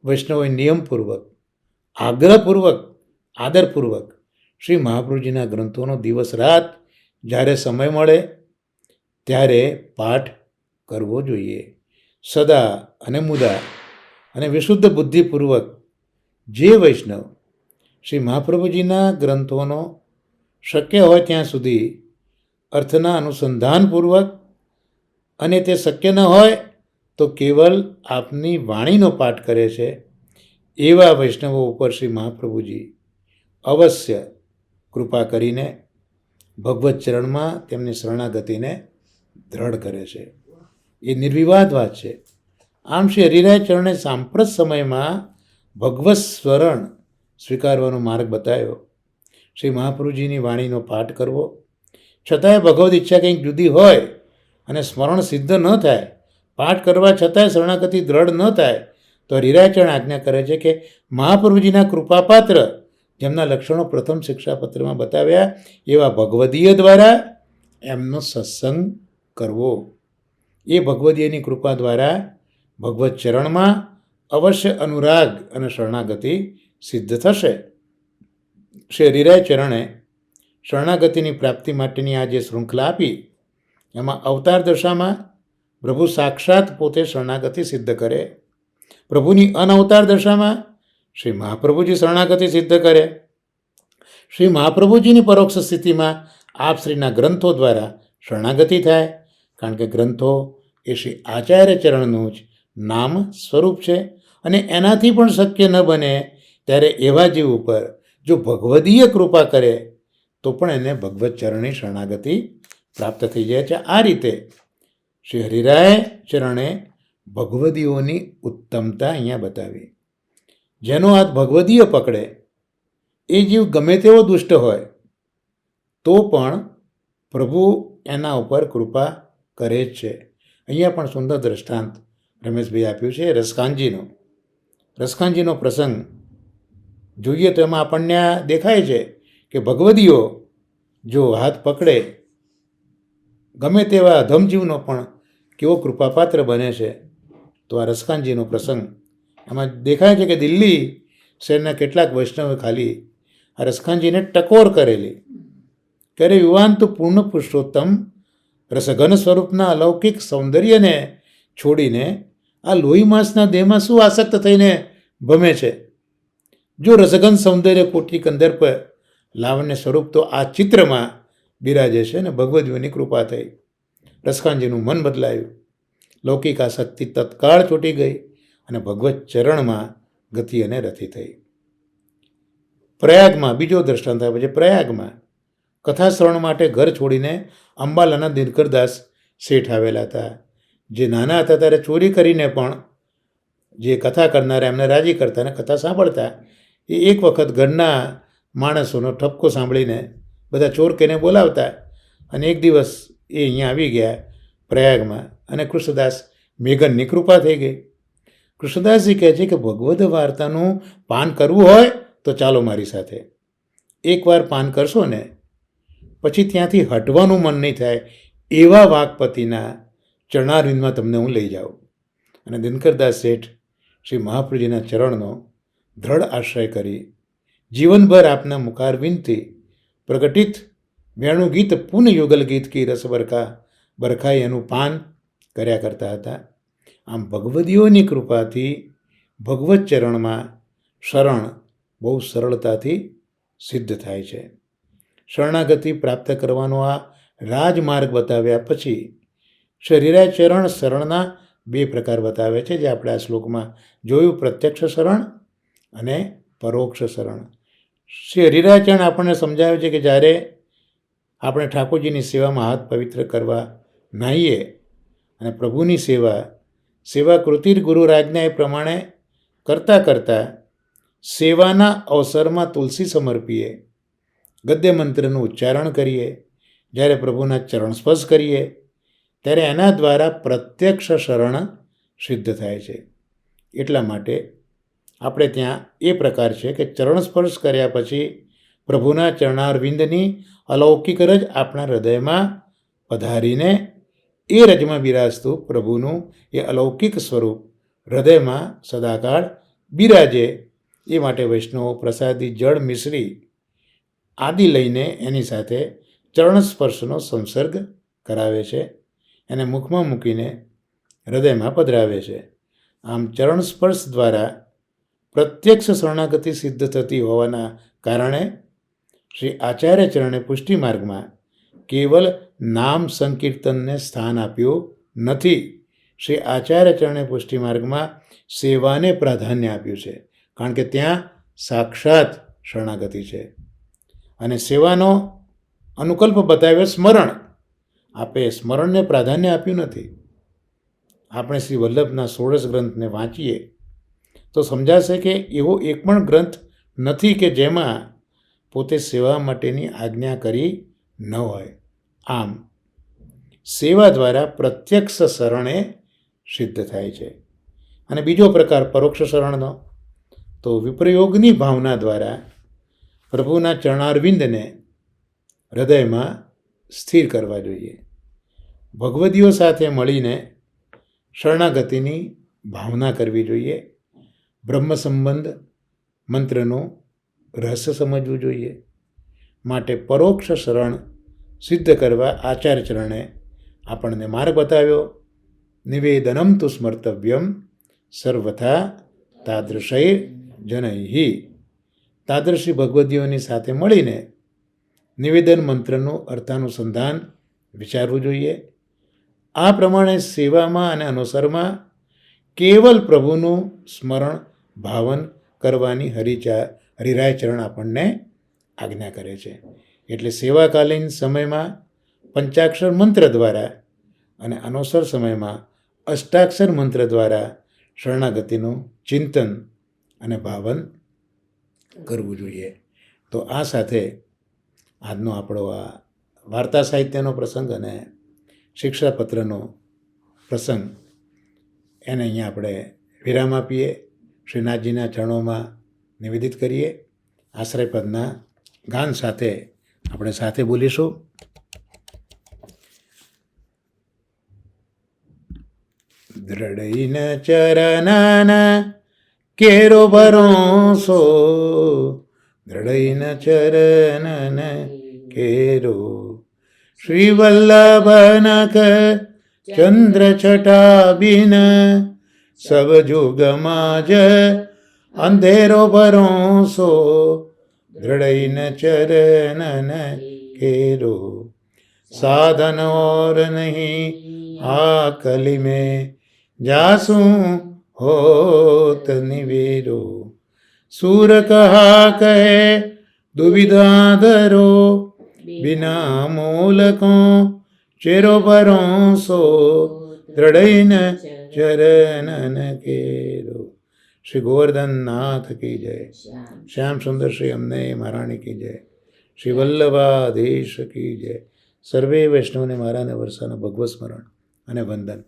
વૈષ્ણવોએ નિયમપૂર્વક, આગ્રહપૂર્વક, આદરપૂર્વક શ્રી મહાપ્રભુજીના ગ્રંથોનો દિવસ રાત જ્યારે સમય મળે ત્યારે પાઠ કરવો જોઈએ. સદા અને મુદા અને વિશુદ્ધ બુદ્ધિપૂર્વક જે વૈષ્ણવ શ્રી મહાપ્રભુજીના ગ્રંથોનો શક્ય હોય ત્યાં સુધી અર્થના અનુસંધાનપૂર્વક, અને તે શક્ય ન હોય તો કેવલ આપની વાણીનો પાઠ કરે છે, એવા વૈષ્ણવો ઉપર શ્રી મહાપ્રભુજી અવશ્ય કૃપા કરીને ભગવત ચરણમાં તેમની શરણાગતિને દ્રઢ કરે છે. એ નિર્વિવાદ વાત છે. આમ શ્રી હરિરાય ચરણે સાંપ્રત સમયમાં ભગવત સ્મરણ સ્વીકારવાનો માર્ગ બતાવ્યો. શ્રી મહાપ્રભુજીની વાણીનો પાઠ કરવો, છતાંય ભગવદ ઈચ્છા કંઈક જુદી હોય અને સ્મરણ સિદ્ધ ન થાય, પાઠ કરવા છતાંય શરણાગતિ દ્રઢ ન થાય, તો હરિરાયચરણ આજ્ઞા કરે છે કે મહાપ્રભુજીના કૃપાપાત્ર, જેમના લક્ષણો પ્રથમ શિક્ષાપત્રમાં બતાવ્યા, એવા ભગવદીય દ્વારા એમનો સત્સંગ કરવો. એ ભગવદીયની કૃપા દ્વારા ભગવત ચરણમાં અવશ્ય અનુરાગ અને શરણાગતિ સિદ્ધ થશે. શ્રી હરિરાય ચરણે શરણાગતિની પ્રાપ્તિ માટેની આ જે શૃંખલા આપી, એમાં અવતાર દશામાં પ્રભુ સાક્ષાત પોતે શરણાગતિ સિદ્ધ કરે, પ્રભુની અનવતાર દશામાં શ્રી મહાપ્રભુજી શરણાગતિ સિદ્ધ કરે, શ્રી મહાપ્રભુજીની પરોક્ષ સ્થિતિમાં આપ શ્રીના ગ્રંથો દ્વારા શરણાગતિ થાય, કારણ કે ગ્રંથો એ શ્રી આચાર્ય ચરણનું જ નામ સ્વરૂપ છે. અને એનાથી પણ શક્ય ન બને ત્યારે એવા જીવ ઉપર જો ભગવદીય કૃપા કરે તો પણ એને ભગવત ચરણની શરણાગતિ પ્રાપ્ત થઈ જાય છે. આ રીતે શ્રી હરિરાય ચરણે ભગવદીઓની ઉત્તમતા અહીંયા બતાવી. જેનો હાથ ભગવદીય પકડે એ જીવ ગમે તેવો દુષ્ટ હોય તો પણ પ્રભુ એના ઉપર કૃપા કરે જ છે. અહીંયા પણ સુંદર દ્રષ્ટાંત રમેશભાઈ આપ્યું છે રસખાનજીનો પ્રસંગ જોઈએ તો એમાં આપણને દેખાય છે કે ભગવદીઓ જો હાથ પકડે ગમે તેવા અધમજીવનો પણ કેવો કૃપાપાત્ર બને છે. તો આ રસખાનજીનો પ્રસંગ એમાં દેખાય છે કે દિલ્હી શહેરના કેટલાક વૈષ્ણવે ખાલી આ રસખાનજીને ટકોર કરેલી, ત્યારે યુવાન તો પૂર્ણ પુરુષોત્તમ રસઘન સ્વરૂપના અલૌકિક સૌંદર્યને છોડીને આ લોહી માંસના દેહમાં શું આસક્ત થઈને ભમે છે? જો રસઘન સૌંદર્ય કોટી કંદર્પ લાવણ્ય સ્વરૂપ તો આ ચિત્રમાં બિરાજે છે ને ભગવદીઓની કૃપા થઈ. રસખાનજીનું મન બદલાયું, લૌકિક આસક્તિ તત્કાળ છૂટી ગઈ અને ભગવત ચરણમાં ગતિ અને રતિ થઈ. પ્રયાગમાં બીજો દ્રષ્ટાંત આપે છે. પ્રયાગમાં કથા શ્રવણ માટે ઘર છોડીને અંબાલાના દિનકરદાસ શેઠ આવેલા હતા. જે નાના હતા ત્યારે ચોરી કરીને પણ જે કથા કરનારા એમને રાજી કરતા અને કથા સાંભળતા. એ એક વખત ઘરના માણસોનો ઠપકો સાંભળીને બધા ચોર કહીને બોલાવતા, અને એક દિવસ એ અહીંયા આવી ગયા પ્રયાગમાં, અને કૃષ્ણદાસ મેઘનની કૃપા થઈ ગઈ. કૃષ્ણદાસજી કહે છે કે ભગવદ વાર્તાનું પાન કરવું હોય તો ચાલો મારી સાથે. એકવાર પાન કરશો ને પછી ત્યાંથી હટવાનું મન નહીં થાય એવા વાઘપતિના ચરણારવિંદમાં તમને હું લઈ જાઉં. અને દિનકરદાસ શેઠ શ્રી મહાપ્રભુજીના ચરણનો દ્રઢ આશ્રય કરી જીવનભર આપના મુખારવિંદથી પ્રગટિત વેણુ ગીત પુન યુગલ ગીત કી રસ બરખાઈ એનું પાન કર્યા કરતા હતા. આમ ભગવદીઓની કૃપાથી ભગવત ચરણમાં શરણ બહુ સરળતાથી સિદ્ધ થાય છે. શરણાગતિ પ્રાપ્ત કરવાનો આ રાજમાર્ગ બતાવ્યા પછી શ્રી હરિરાય ચરણ શરણના બે પ્રકાર બતાવે છે, જે આપણે આ શ્લોકમાં જોયું, પ્રત્યક્ષ શરણ અને પરોક્ષ શરણ. શ્રી હરિરાય ચરણ આપણને સમજાવે છે કે જ્યારે આપણે ઠાકોરજીની સેવામાં હાથ પવિત્ર કરવા નાહીએ અને પ્રભુની સેવા કૃતિર ગુરુ રાજ્ઞા એ પ્રમાણે કરતાં સેવાના અવસરમાં તુલસી સમર્પીએ, ગદ્ય મંત્રનું ઉચ્ચારણ કરીએ, જ્યારે પ્રભુના ચરણ સ્પર્શ કરીએ ત્યારે એના દ્વારા પ્રત્યક્ષ શરણ સિદ્ધ થાય છે. એટલા માટે આપણે ત્યાં એ પ્રકાર છે કે ચરણ સ્પર્શ કર્યા પછી પ્રભુના ચરણારવિંદની અલૌકિક રજ આપણા હૃદયમાં પધારીને એ રજમાં બિરાજતું પ્રભુનું એ અલૌકિક સ્વરૂપ હૃદયમાં સદાકાળ બિરાજે. એ માટે વૈષ્ણવો પ્રસાદી જળ મિશ્રી આદિ લઈને એની સાથે ચરણ સ્પર્શનો સંસર્ગ કરાવે છે, એને મુખમાં મૂકીને હૃદયમાં પધરાવે છે. આમ ચરણ સ્પર્શ દ્વારા પ્રત્યક્ષ શરણાગતિ સિદ્ધ થતી હોવાના કારણે શ્રી આચાર્ય ચરણે પુષ્ટિ માર્ગમાં કેવલ નામ સંકીર્તનને સ્થાન આપ્યું નથી. શ્રી આચાર્ય ચરણે પુષ્ટિ માર્ગમાં સેવાને પ્રાધાન્ય આપ્યું છે, કારણ કે ત્યાં સાક્ષાત શરણાગતિ છે. અને સેવાનો અનુકલ્પ બતાવ્યો સ્મરણ. આપે સ્મરણને પ્રાધાન્ય આપ્યું નથી. આપણે શ્રી વલ્લભના 16 ગ્રંથને વાંચીએ તો સમજાશે કે એવો એક પણ ગ્રંથ નથી કે જેમાં પોતે સેવા માટેની આજ્ઞા કરી ન હોય. આમ સેવા દ્વારા પ્રત્યક્ષ શરણે સિદ્ધ થાય છે. અને બીજો પ્રકાર પરોક્ષ શરણનો, તો વિપ્રયોગની ભાવના દ્વારા પ્રભુના ચરણારવિંદને હૃદયમાં સ્થિર કરવા જોઈએ. ભગવદીઓ સાથે મળીને શરણાગતિની ભાવના કરવી જોઈએ. બ્રહ્મ સંબંધ મંત્રનું રહસ્ય સમજવું જોઈએ. માટે પરોક્ષ શરણ સિદ્ધ કરવા આચાર્ય ચરણે આપણને માર્ગ બતાવ્યો. નિવેદનમ તુ સ્મર્તવ્યમ સર્વથા તાદૃશૈ જનૈ. તાદૃશી ભગવદીઓની સાથે મળીને નિવેદન મંત્રનું અર્થાનુસંધાન વિચારવું જોઈએ. આ પ્રમાણે સેવામાં અને અનુસરમાં કેવલ પ્રભુનું સ્મરણ ભાવન કરવાની હરિરાય ચરણ આપણને આજ્ઞા કરે છે. એટલે સેવાકાલીન સમયમાં પંચાક્ષર મંત્ર દ્વારા અને અનુસર સમયમાં અષ્ટાક્ષર મંત્ર દ્વારા શરણાગતિનું ચિંતન અને ભાવન કરવું જોઈએ. તો આ સાથે આજનો આપણો આ વાર્તા સાહિત્યનો પ્રસંગ અને શિક્ષાપત્રનો પ્રસંગ એને અહીંયા આપણે વિરામ આપીએ. શ્રીનાથજીના ચરણોમાં નિવેદિત કરીએ. આશ્રયપદના ગાન સાથે આપણે સાથે બોલીશું. દ્રઢઈન ચરનન કેરો ભરોસો, દ્રઢઈન ચરનન કેરો. શ્રી વલ્લભનક ચંદ્ર છટા બિન સબ જુગમાં જ અંધેરો ભરોસો, દ્રઢઈન ચરનન કેરો. साधन और नहीं आकली में जासूं होत निवेरो, सूर कहा कहे दुविधा धरो, बिना मूल को चेरो भरोसो, दृढ़ चरणन केरो. श्री गोवर्धन नाथ की जय. श्याम सुंदर श्री अम्ने महारानी की जय. श्री वल्लभाधीश की जय. સર્વે વૈષ્ણવને મારાને વર્ષાનું ભગવત સ્મરણ અને વંદન.